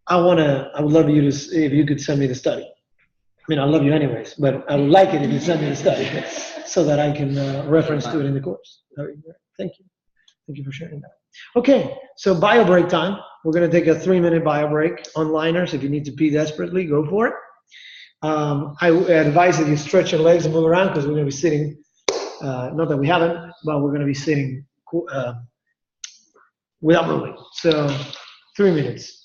I would love you to, if you could send me the study. I mean, I love you anyways, but I would like it if you send me the study so that I can reference to it in the course. That would be great. Thank you. Thank you for sharing that. Okay, so bio break time. We're going to take a 3-minute bio break. Onliners, if you need to pee desperately, go for it. I advise that you stretch your legs and move around because we're going to be sitting, not that we haven't, but we're going to be sitting without moving. So 3 minutes.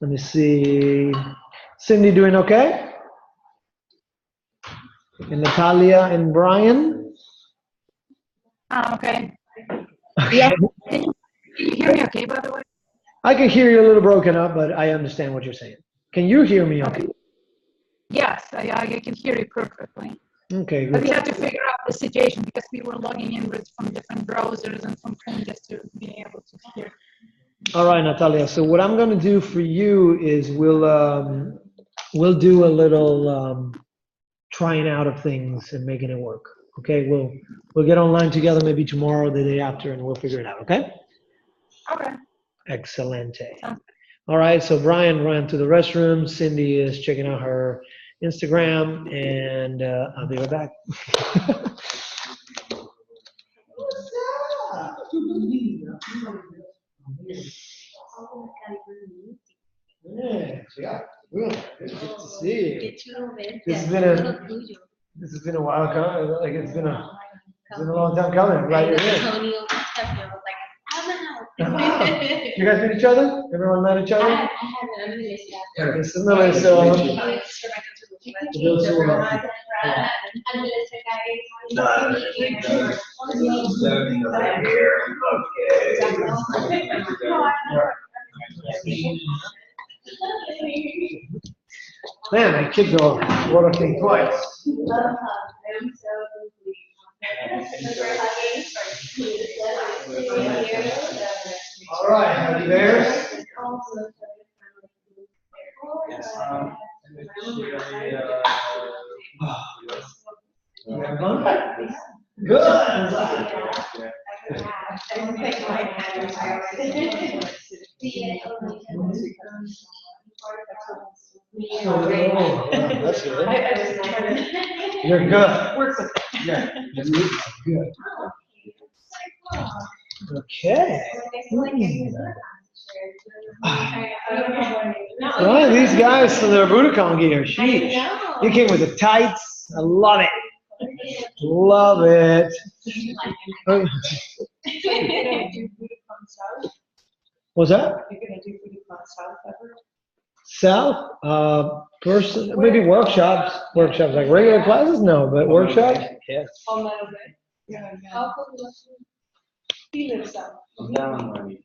Let me see. Cindy doing okay? And Natalia and Brian? Okay. Yeah. Can you hear me okay, by the way? I can hear you a little broken up, but I understand what you're saying. Can you hear me okay? Yes, I can hear you perfectly. Okay, But we good. had to figure out the situation because we were logging in from different browsers and from Chrome just to be able to hear. All right, Natalia. So what I'm going to do for you is we'll do a little trying out of things and making it work. Okay, we'll get online together maybe tomorrow or the day after, and we'll figure it out. Okay. Okay. Excelente. Sounds All right. So Brian ran to the restroom. Cindy is checking out her Instagram, and I'll be right back. Yeah, good to see you. This has been a while coming. Like it's been a long time coming. I'm glad you're here. You guys meet each other? Everyone met each other? Okay, so Melissa, for those who are, man, my kids are working twice. All right, are you there? You having fun? Good. Oh, that's good. You're good. Yeah, you're good. Okay. All right, these guys from the Budokan gear. Sheesh. You came with the tights. I love it. Love it. What's that? You're gonna do pretty fun south ever? South, maybe workshops, like regular classes, no, but workshops, yes. On Meadow Bay? Yeah. How come you left? He lives south. I'm down on my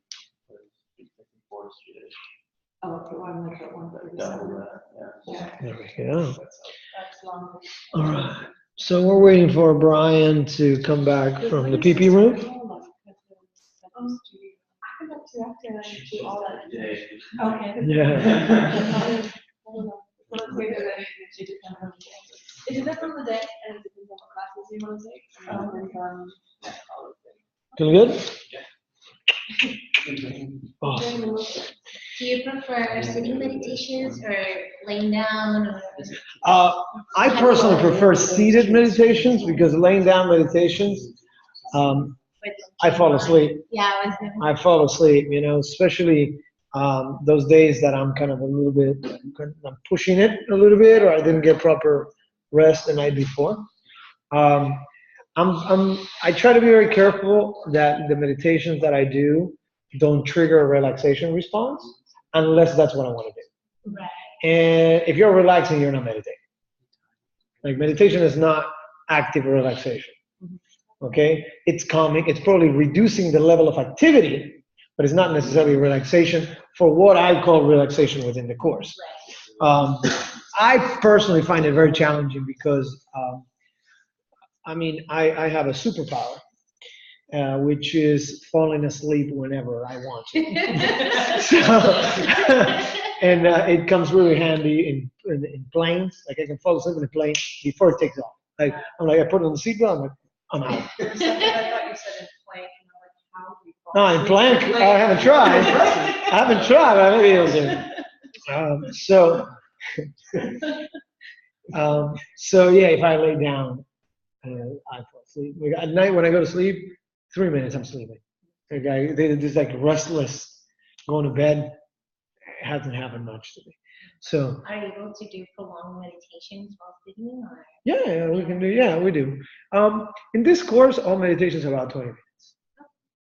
Forest Street. Oh, okay, well, I'm like that one, but. Double that, yeah. Yeah, There we go. that's long. All right. So we're waiting for Brian to come back from the PP room. I come back to after and I do all that. Okay. Yeah. So let's wait a minute. It depends on the day. It depends on the day and it depends on what classes you want to take. Yeah, all of them. Feeling good? Awesome. Do you prefer sitting meditations or laying down or? I personally prefer seated meditations because laying down meditations, I fall asleep. Yeah, I fall asleep, especially those days that I'm kind of a little bit, I'm pushing it a little bit, or I didn't get proper rest the night before. I try to be very careful that the meditations that I do don't trigger a relaxation response unless that's what I want to do. Right. And if you're relaxing, you're not meditating. Like meditation is not active relaxation. Okay? It's calming. It's probably reducing the level of activity, but it's not necessarily relaxation for what I call relaxation within the course. I personally find it very challenging because, I have a superpower, which is falling asleep whenever I want to. And it comes really handy in planes. Like I can fall asleep in a plane before it takes off. Like I put it on the seatbelt, I'm like, I'm out. I thought you said in plank, and I'm like, how do you fall? No, in plank, I haven't tried. But maybe it'll do. So yeah, if I lay down, I fall asleep. Like, at night when I go to sleep, 3 minutes I'm sleeping. Like they're just like restless, going to bed. It hasn't happened much to me. So. Are you able to do prolonged meditations while sitting or? Yeah, we can do. Yeah, we do. In this course, all meditations are about 20 minutes.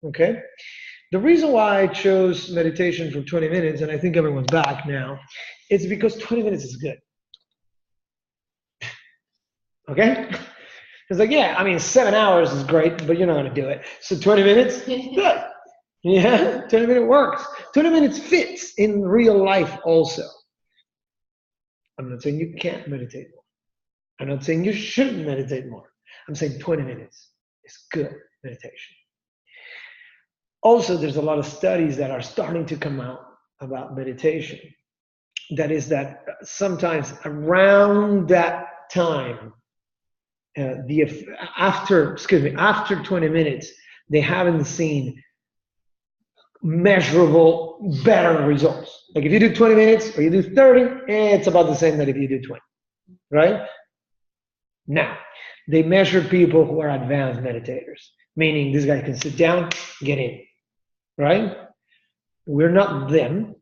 Okay. The reason why I chose meditation for 20 minutes, and I think everyone's back now, is because 20 minutes is good. Okay. It's like, 7 hours is great, but you're not going to do it. So 20 minutes, good. Yeah, 20 minutes works. 20 minutes fits in real life also. I'm not saying you can't meditate more. I'm not saying you shouldn't meditate more. I'm saying 20 minutes is good meditation. Also, there's a lot of studies that are starting to come out about meditation. That is that sometimes around that time, after 20 minutes, they haven't seen measurable better results. Like if you do 20 minutes or you do 30, it's about the same that if you do 20, right? Now, they measure people who are advanced meditators, meaning this guy can sit down, get in, right? We're not them.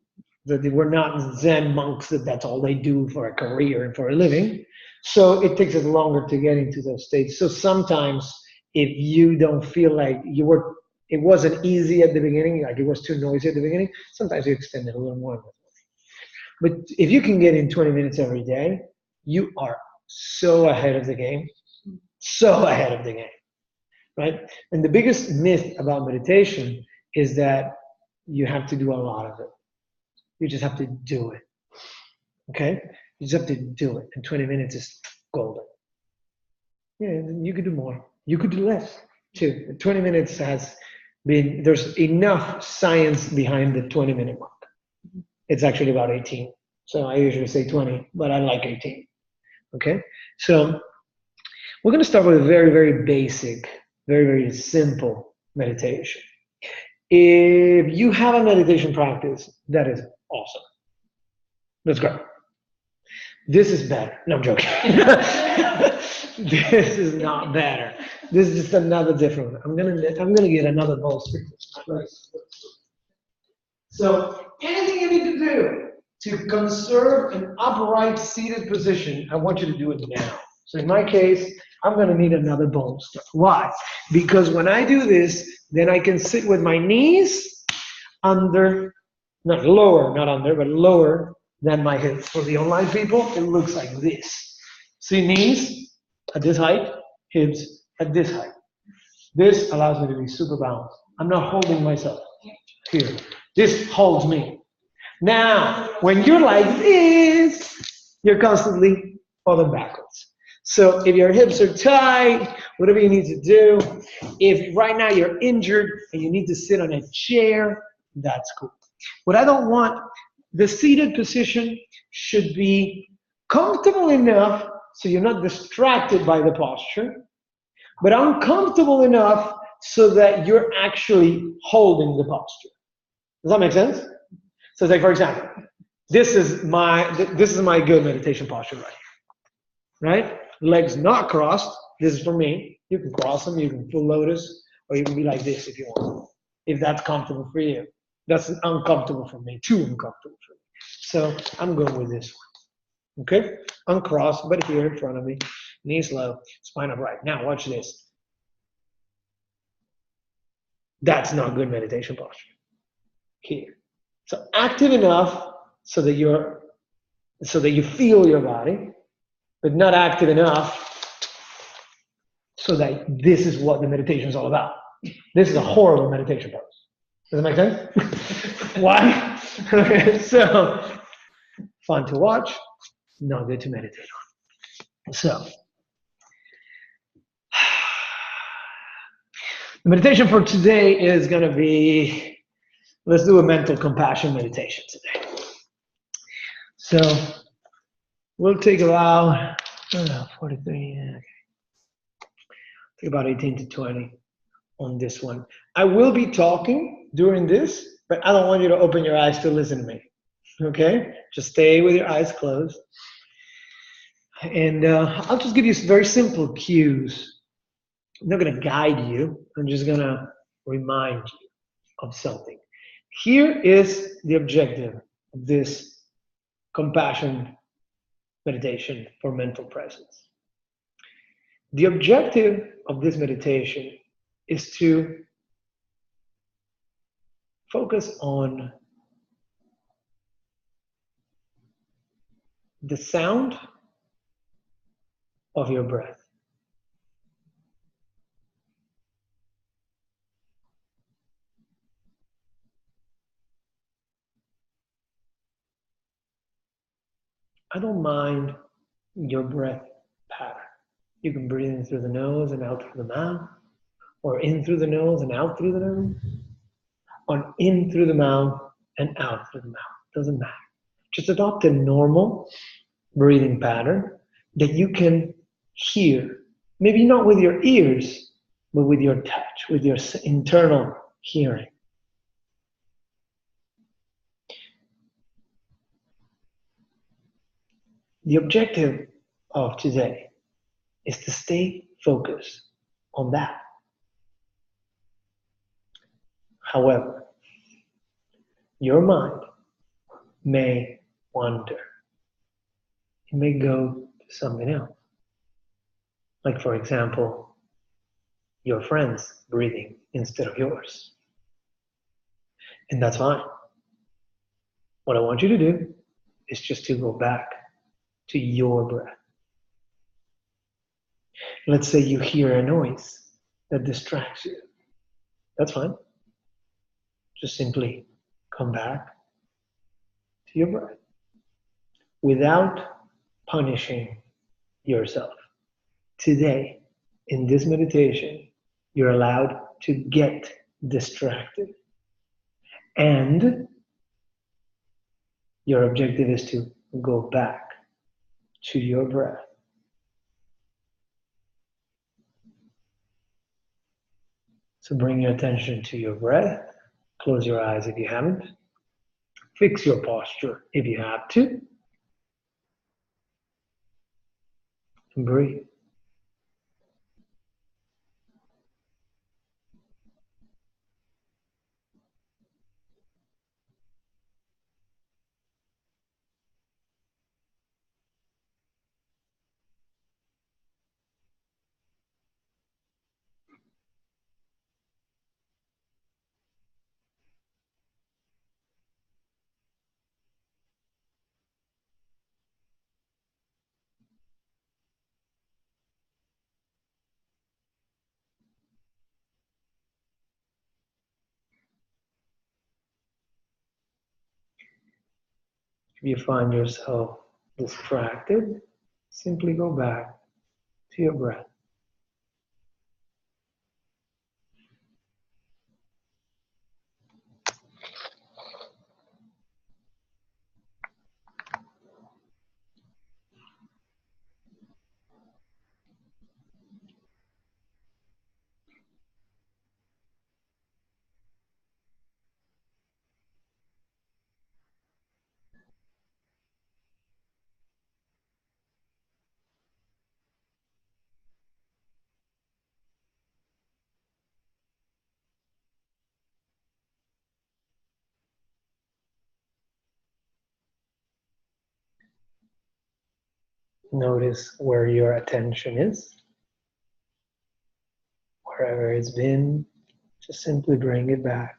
We're not Zen monks that's all they do for a career and for a living. So it takes us longer to get into those states. So sometimes if you don't feel like it wasn't easy at the beginning, like it was too noisy at the beginning, sometimes you extend it a little more. But if you can get in 20 minutes every day, you are so ahead of the game, right? And the biggest myth about meditation is that you have to do a lot of it. You just have to do it, okay? You just have to do it, and 20 minutes is golden. Yeah, you could do more. You could do less, too. 20 minutes there's enough science behind the 20-minute mark. It's actually about 18. So I usually say 20, but I like 18. Okay, so we're going to start with a very, very basic, very, very simple meditation. If you have a meditation practice, that is awesome. That's great. This is better. No, I'm joking. This is not better. This is just another different one. I'm gonna get another bowl. So anything you need to do to conserve an upright seated position, I want you to do it now. So in my case, I'm going to need another bolster. Why? Because when I do this, then I can sit with my knees under not lower, not under, but lower than my hips. For the online people, it looks like this. See knees at this height, hips at this height. This allows me to be super balanced. I'm not holding myself here. This holds me. Now, when you're like this, you're constantly falling backwards. So if your hips are tight, whatever you need to do, if right now you're injured and you need to sit on a chair, that's cool. What I don't want, the seated position should be comfortable enough so you're not distracted by the posture, but uncomfortable enough so that you're actually holding the posture. Does that make sense? So it's like, for example, this is my good meditation posture right here, right? Legs not crossed. This is for me. You can cross them, you can full lotus, or you can be like this if you want, if that's comfortable for you. That's uncomfortable for me, too uncomfortable for me. So I'm going with this one, okay? Uncrossed, but here in front of me, knees low, spine upright. Now watch this. That's not good meditation posture. Here. So active enough so that you feel your body, but not active enough so that this is what the meditation is all about. This is a horrible meditation pose. Does that make sense? Why? Okay, so fun to watch, not good to meditate on. So the meditation for today is going to be, let's do a mental compassion meditation today. So we'll take about 43, okay. Take about 18 to 20 on this one. I will be talking during this, but I don't want you to open your eyes to listen to me. Okay? Just stay with your eyes closed. And I'll just give you some very simple cues. I'm not going to guide you. I'm just going to remind you of something. Here is the objective of this compassion meditation for mental presence. The objective of this meditation is to focus on the sound of your breath. I don't mind your breath pattern. You can breathe in through the nose and out through the mouth, or in through the nose and out through the nose, or in through the mouth and out through the mouth. Doesn't matter. Just adopt a normal breathing pattern that you can hear. Maybe not with your ears, but with your touch, with your internal hearing. The objective of today is to stay focused on that. However, your mind may wander. It may go to something else. Like, for example, your friend's breathing instead of yours. And that's fine. What I want you to do is just to go back to your breath. Let's say you hear a noise that distracts you. That's fine. Just simply come back to your breath without punishing yourself. Today, in this meditation, you're allowed to get distracted. And your objective is to go back to your breath. So bring your attention to your breath. Close your eyes if you haven't. Fix your posture if you have to. And breathe. If you find yourself distracted, simply go back to your breath. Notice where your attention is. Wherever it's been, just simply bring it back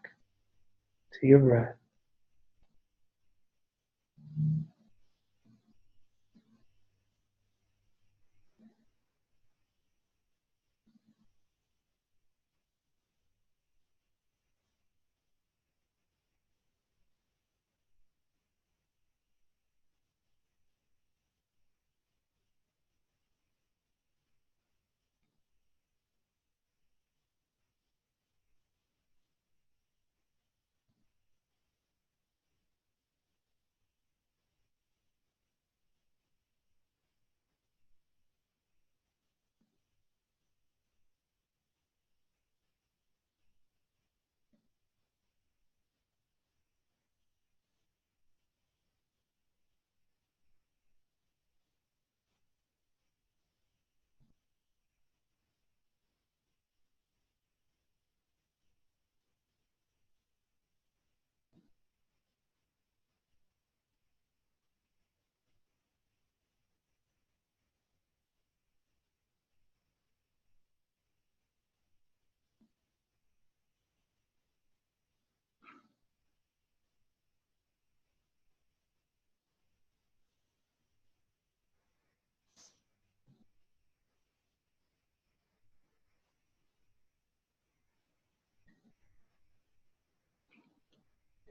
to your breath.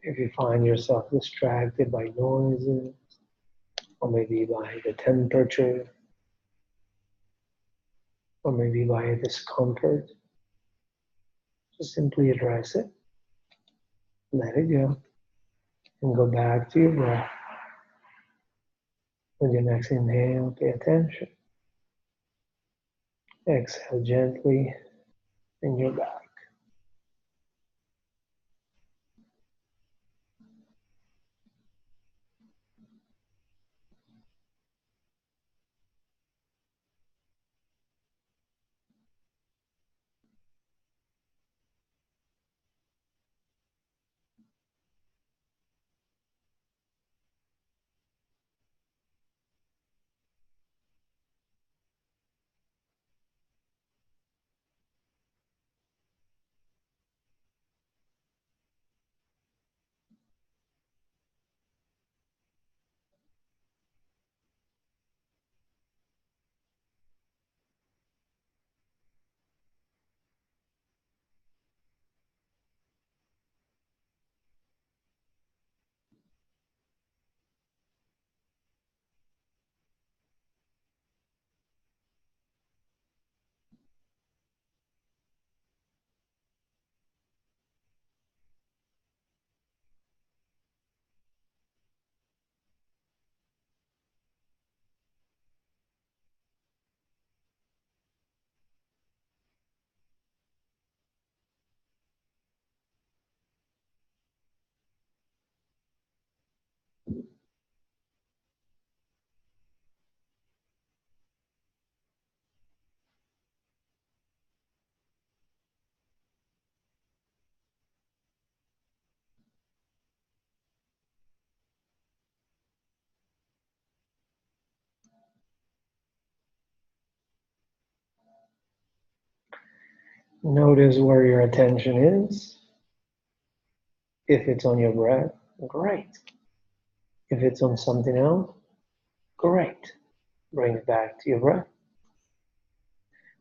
If you find yourself distracted by noises, or maybe by the temperature, or maybe by a discomfort, just simply address it, let it go, and go back to your breath. With your next inhale, pay attention. Exhale gently, and you're back. Notice where your attention is. If it's on your breath, great. If it's on something else, great. Bring it back to your breath.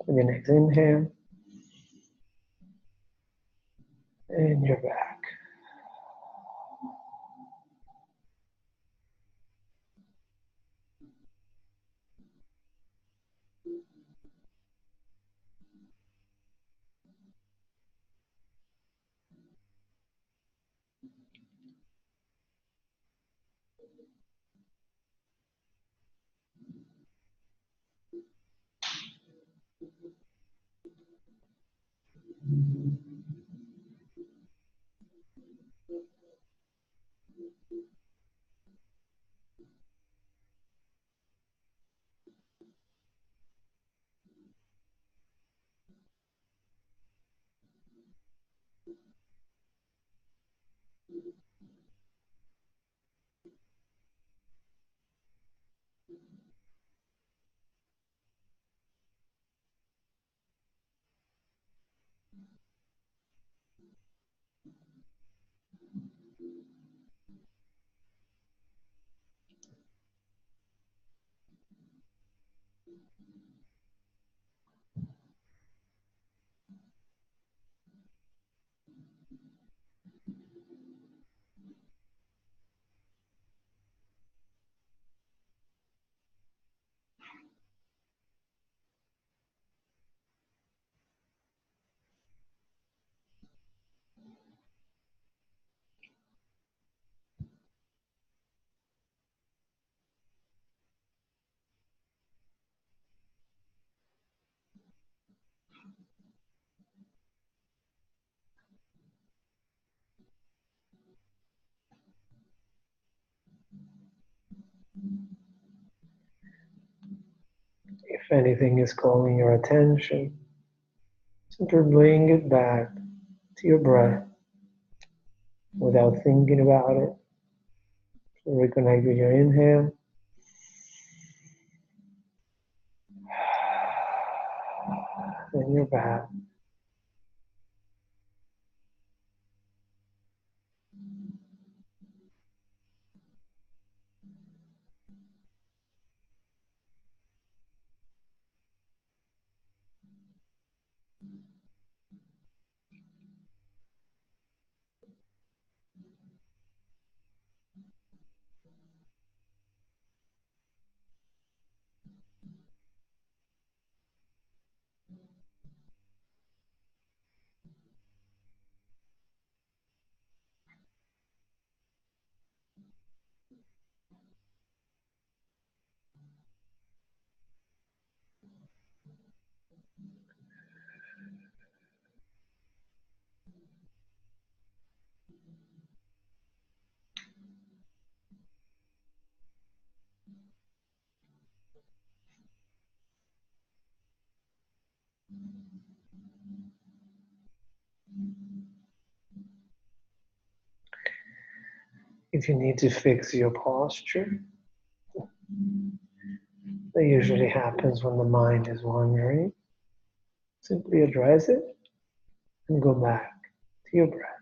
With your next inhale, and you're back. If anything is calling your attention, simply bring it back to your breath without thinking about it. Reconnect with your inhale. Then you're back. If you need to fix your posture, that usually happens when the mind is wandering. Simply address it and go back to your breath.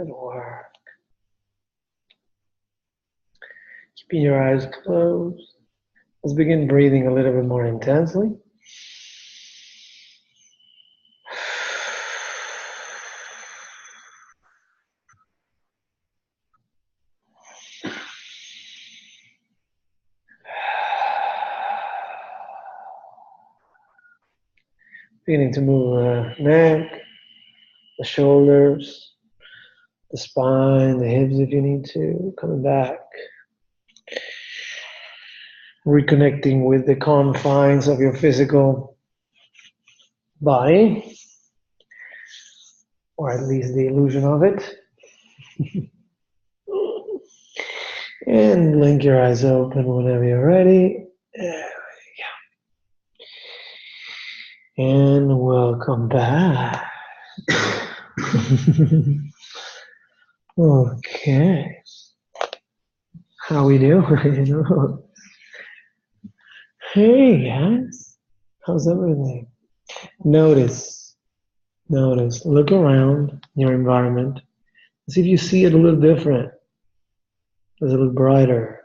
It'll work. Keeping your eyes closed. Let's begin breathing a little bit more intensely. Beginning to move the neck, the shoulders, the spine, the hips if you need to. Coming back. Reconnecting with the confines of your physical body, or at least the illusion of it. And blink your eyes open whenever you're ready. There we go. And welcome back. Okay. How we doing? Hey guys, how's everything? Notice, look around your environment. See if you see it a little different. Does it look brighter?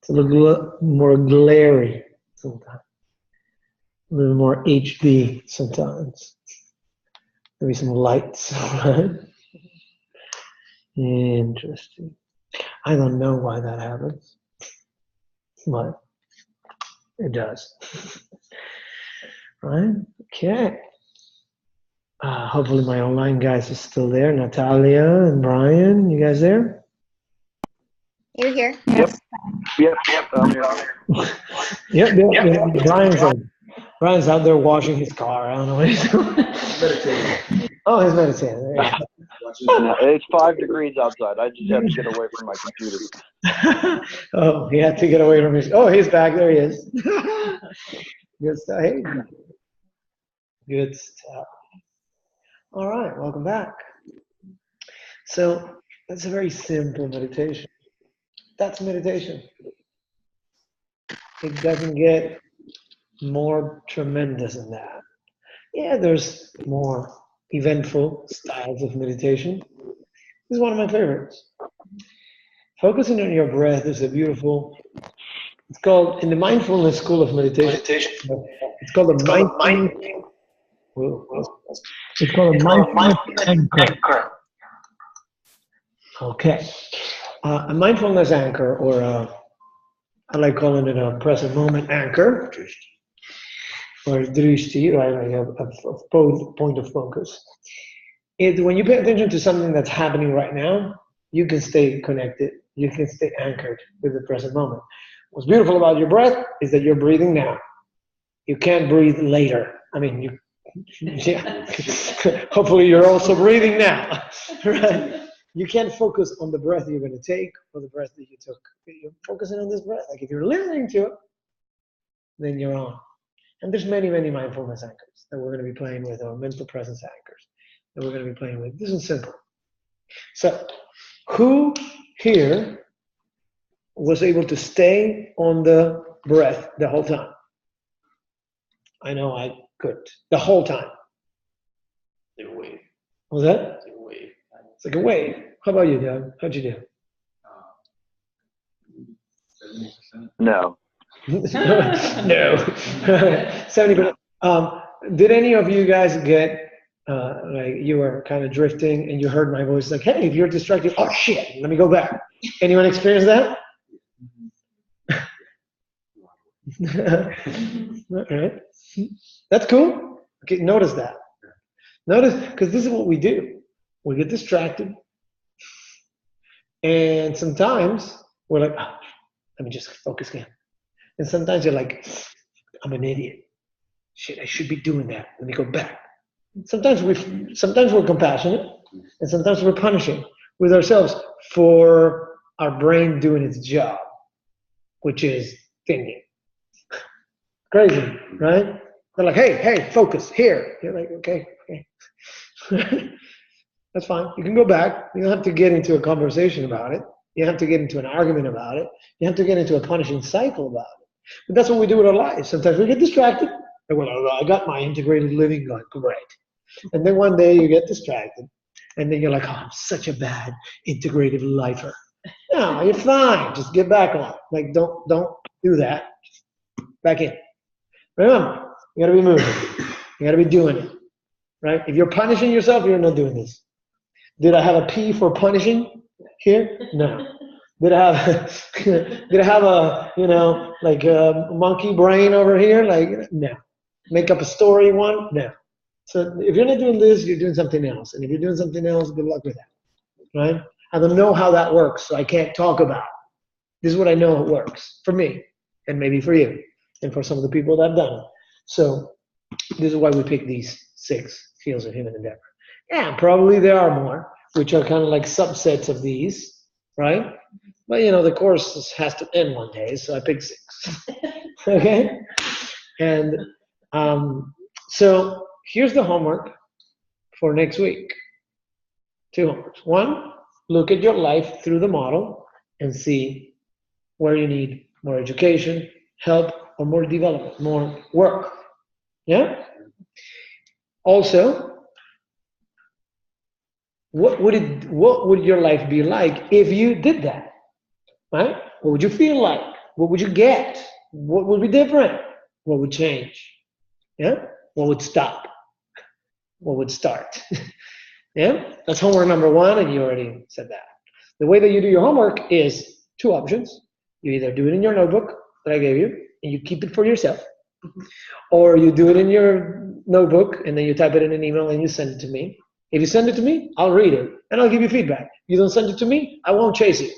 Does it look more glary sometimes? A little more HD sometimes. Maybe some lights, right? Interesting. I don't know why that happens, but it does. Right? Okay. Hopefully my online guys are still there. Natalia and Brian, you guys there? You're here. Yes. Yep. Yep. Brian's out there washing his car. I don't know what he's doing. Meditating. Oh, he's meditating. There you go. It's 5 degrees outside. I just have to get away from my computer. Oh, he had to get away from his. Oh, he's back. There he is. Good stuff. Hey. Good stuff. All right, welcome back. So that's a very simple meditation. That's meditation. It doesn't get more tremendous than that. Yeah, there's more eventful styles of meditation. This is one of my favorites. Focusing on your breath is a beautiful, it's called, in the mindfulness school of meditation, it's called a mindfulness, it's called a mindfulness anchor. Okay. A mindfulness anchor, or I like calling it a present moment anchor, or drishti, right? Like a point of focus. when you pay attention to something that's happening right now, you can stay connected. You can stay anchored with the present moment. What's beautiful about your breath is that you're breathing now. You can't breathe later. I mean, yeah. Hopefully you're also breathing now, right? You can't focus on the breath you're going to take or the breath that you took. You're focusing on this breath. Like if you're listening to it, then you're on. And there's many, many mindfulness anchors that we're going to be playing with, or mental presence anchors that we're going to be playing with. This is simple. So, who here was able to stay on the breath the whole time? I know I could. The whole time. Like a wave. Was that? Like a wave. It's like a wave. How about you, Doug? How'd you do? 70%. No. No. 70%. Did any of you guys get, like you were kind of drifting and you heard my voice like, hey, if you're distracted, oh shit, let me go back. Anyone experience that? All right. That's cool. Okay, notice that. Notice, because this is what we do. We get distracted. And sometimes we're like, oh, let me just focus again. And sometimes you're like, I'm an idiot. Shit, I should be doing that. Let me go back. Sometimes we're compassionate, and sometimes we're punishing with ourselves for our brain doing its job, which is thinking. Crazy, right? They're like, hey, focus here. You're like, okay. That's fine. You can go back. You don't have to get into a conversation about it. You don't have to get into an argument about it. You have to get into a punishing cycle about it. But that's what we do with our lives. Sometimes we get distracted. And we're like, oh, I got my integrated living going, great. And then one day you get distracted. And then you're like, oh, I'm such a bad integrative lifer. No, you're fine. Just get back on. Like, don't do that. Back in. Remember, you gotta be moving. You gotta be doing it. Right? If you're punishing yourself, you're not doing this. Did I have a P for punishing here? No. Did I have a like a monkey brain over here? Like, no. Make up a story one? No. So if you're not doing this, you're doing something else. And if you're doing something else, good luck with that. Right? I don't know how that works, so I can't talk about it. This is what I know it works for me, and maybe for you, and for some of the people that have done it. So this is why we pick these 6 fields of human endeavor. Yeah, probably there are more, which are kind of like subsets of these, right? But the course has to end one day, so I picked 6. Okay? And so here's the homework for next week. 2 homeworks. 1, look at your life through the model and see where you need more education, help, or more development, more work. Yeah? Also, what would your life be like if you did that? Right? What would you feel like? What would you get? What would be different? What would change? Yeah? What would stop? What would start? Yeah? That's homework number 1, and you already said that. The way that you do your homework is 2 options. You either do it in your notebook that I gave you, and you keep it for yourself, or you do it in your notebook, and then you type it in an email, and you send it to me. If you send it to me, I'll read it, and I'll give you feedback. You don't send it to me, I won't chase you.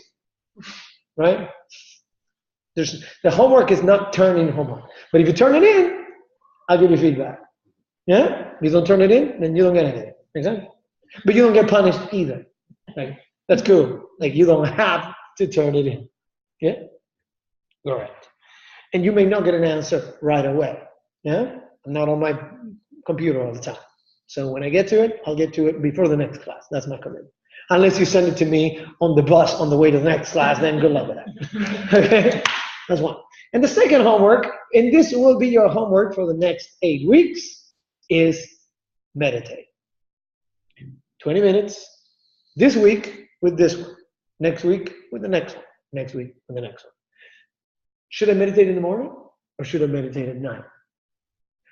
Right? The homework is not turning homework. But if you turn it in, I'll give you feedback. Yeah? If you don't turn it in, then you don't get anything. Make sense? But you don't get punished either. Like, that's cool. Like, you don't have to turn it in. Yeah? All right. And you may not get an answer right away. Yeah? I'm not on my computer all the time. So when I get to it, I'll get to it before the next class. That's my commitment. Unless you send it to me on the bus on the way to the next class, then good luck with that. Okay? That's 1. And the second homework, and this will be your homework for the next 8 weeks, is meditate. 20 minutes this week with this one, next week with the next one, next week with the next one. Should I meditate in the morning, or should I meditate at night?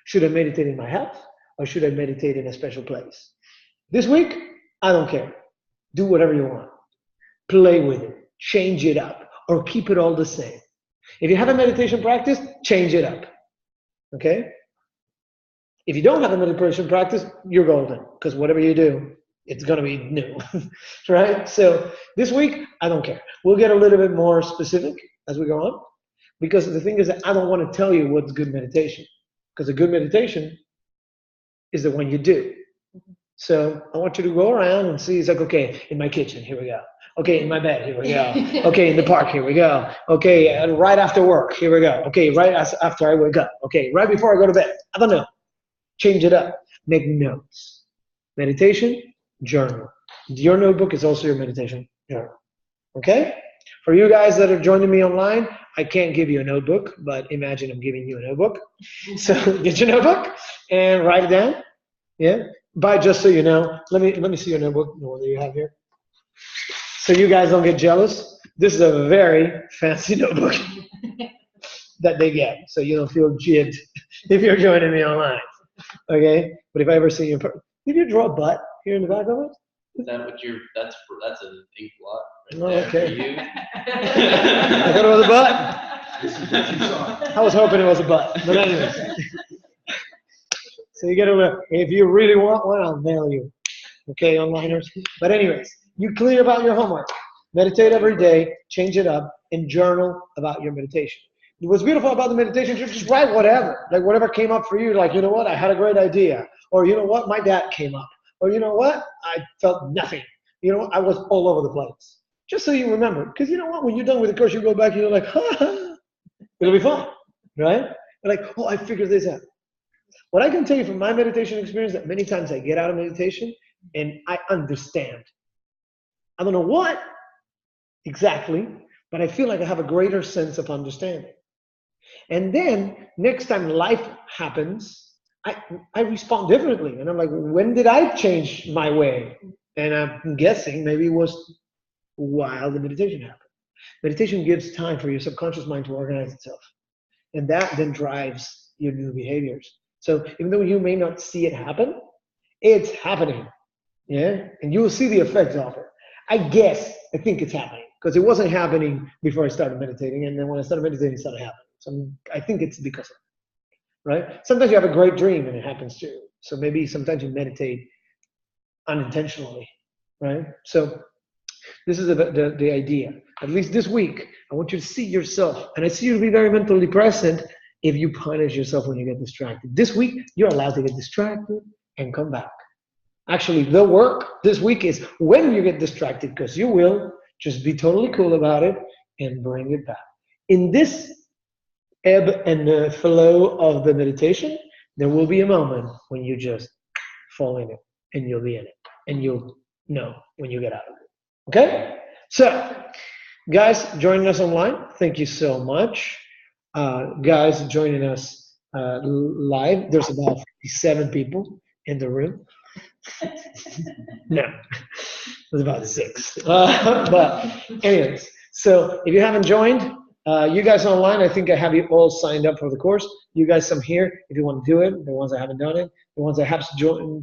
Should I meditate in my house, or should I meditate in a special place? This week, I don't care. Do whatever you want. Play with it. Change it up, or keep it all the same. If you have a meditation practice, change it up. Okay? If you don't have a meditation practice, you're golden, because whatever you do, It's going to be new, right? So this week, I don't care. We'll get a little bit more specific as we go on, because the thing is that I don't want to tell you what's good meditation, because a good meditation is the one you do. So I want you to go around and see. It's like, okay, in my kitchen, here we go. Okay, in my bed, here we go. Okay, in the park, here we go. Okay, right after work, here we go. Okay, right after I wake up. Okay, right before I go to bed. I don't know. Change it up. Make notes. Meditation, journal. Your notebook is also your meditation journal. Okay? For you guys that are joining me online, I can't give you a notebook, but imagine I'm giving you a notebook. So get your notebook and write it down. Yeah? But just so you know, let me see your notebook, the one that you have here. So you guys don't get jealous. This is a very fancy notebook that they get, so you don't feel jibbed if you're joining me online. Okay? But if I ever see you, did you draw a butt here in the back of it? Is that what that's an ink blot right Oh, there okay. for you? I thought it was a butt. This is what you saw. I was hoping it was a butt, but anyways. So you get a, if you really want one, I'll mail you. Okay, onliners. But anyways, you clear about your homework. Meditate every day, change it up, and journal about your meditation. What's beautiful about the meditation, you just write whatever. Like whatever came up for you, like, you know what, I had a great idea. Or you know what, my dad came up. Or you know what, I felt nothing. You know, I was all over the place. Just so you remember. Because you know what, when you're done with the course, you go back and you're like, ha, ha. It'll be fun, right? You're like, oh, I figured this out. What I can tell you from my meditation experience, that many times I get out of meditation and I understand. I don't know what exactly, but I feel like I have a greater sense of understanding. And then next time life happens, I respond differently. And I'm like, when did I change my way? And I'm guessing maybe it was while the meditation happened. Meditation gives time for your subconscious mind to organize itself. And that then drives your new behaviors. So even though you may not see it happen, it's happening. Yeah? And you will see the effects of it. I think it's happening because it wasn't happening before I started meditating. And then when I started meditating, it started happening. So I think it's because of it, right? Sometimes you have a great dream and it happens too. So maybe sometimes you meditate unintentionally, right? So this is the idea. At least this week, I want you to see yourself. And I see you to be very mentally present if you punish yourself when you get distracted. This week, you're allowed to get distracted and come back. Actually, the work this week is when you get distracted, because you will, just be totally cool about it and bring it back. In this ebb and flow of the meditation, there will be a moment when you just fall in it and you'll be in it and you'll know when you get out of it. Okay? So, guys joining us online, thank you so much. Guys joining us live, there's about 57 people in the room. No, there's about 6. But anyways, so if you haven't joined, you guys online, I think I have you all signed up for the course. You guys, some here, if you want to do it. The ones that haven't done it, the ones that have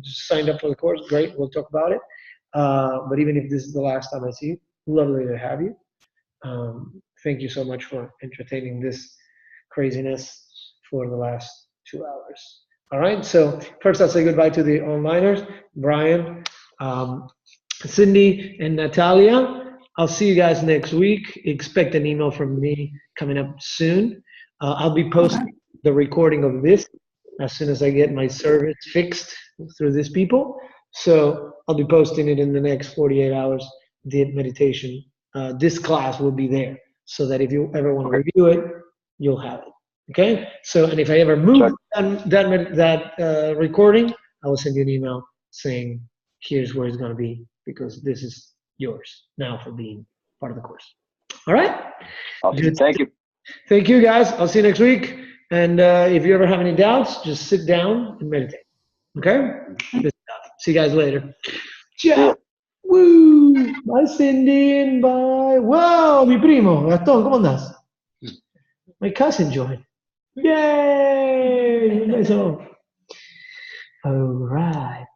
signed up for the course, great, we'll talk about it. But even if this is the last time I see you, lovely to have you. Thank you so much for entertaining this craziness for the last 2 hours. All right, so first I'll say goodbye to the onliners, Brian, Cindy, and Natalia. I'll see you guys next week. Expect an email from me coming up soon. I'll be posting the recording of this as soon as I get my service fixed through these people. So I'll be posting it in the next 48 hours, the meditation. This class will be there so that if you ever want to review it, you'll have it. Okay? So, and if I ever move that recording, I will send you an email saying, here's where it's going to be, because this is yours now for being part of the course. All right? Awesome. Thank you. Thank you, guys. I'll see you next week. And if you ever have any doubts, just sit down and meditate. Okay? Good stuff. See you guys later. Ciao. Woo! Bye, Cindy, and bye. Wow, mi primo. Gastón, ¿cómo andas? My cousin joined. Yay! Nice. All right.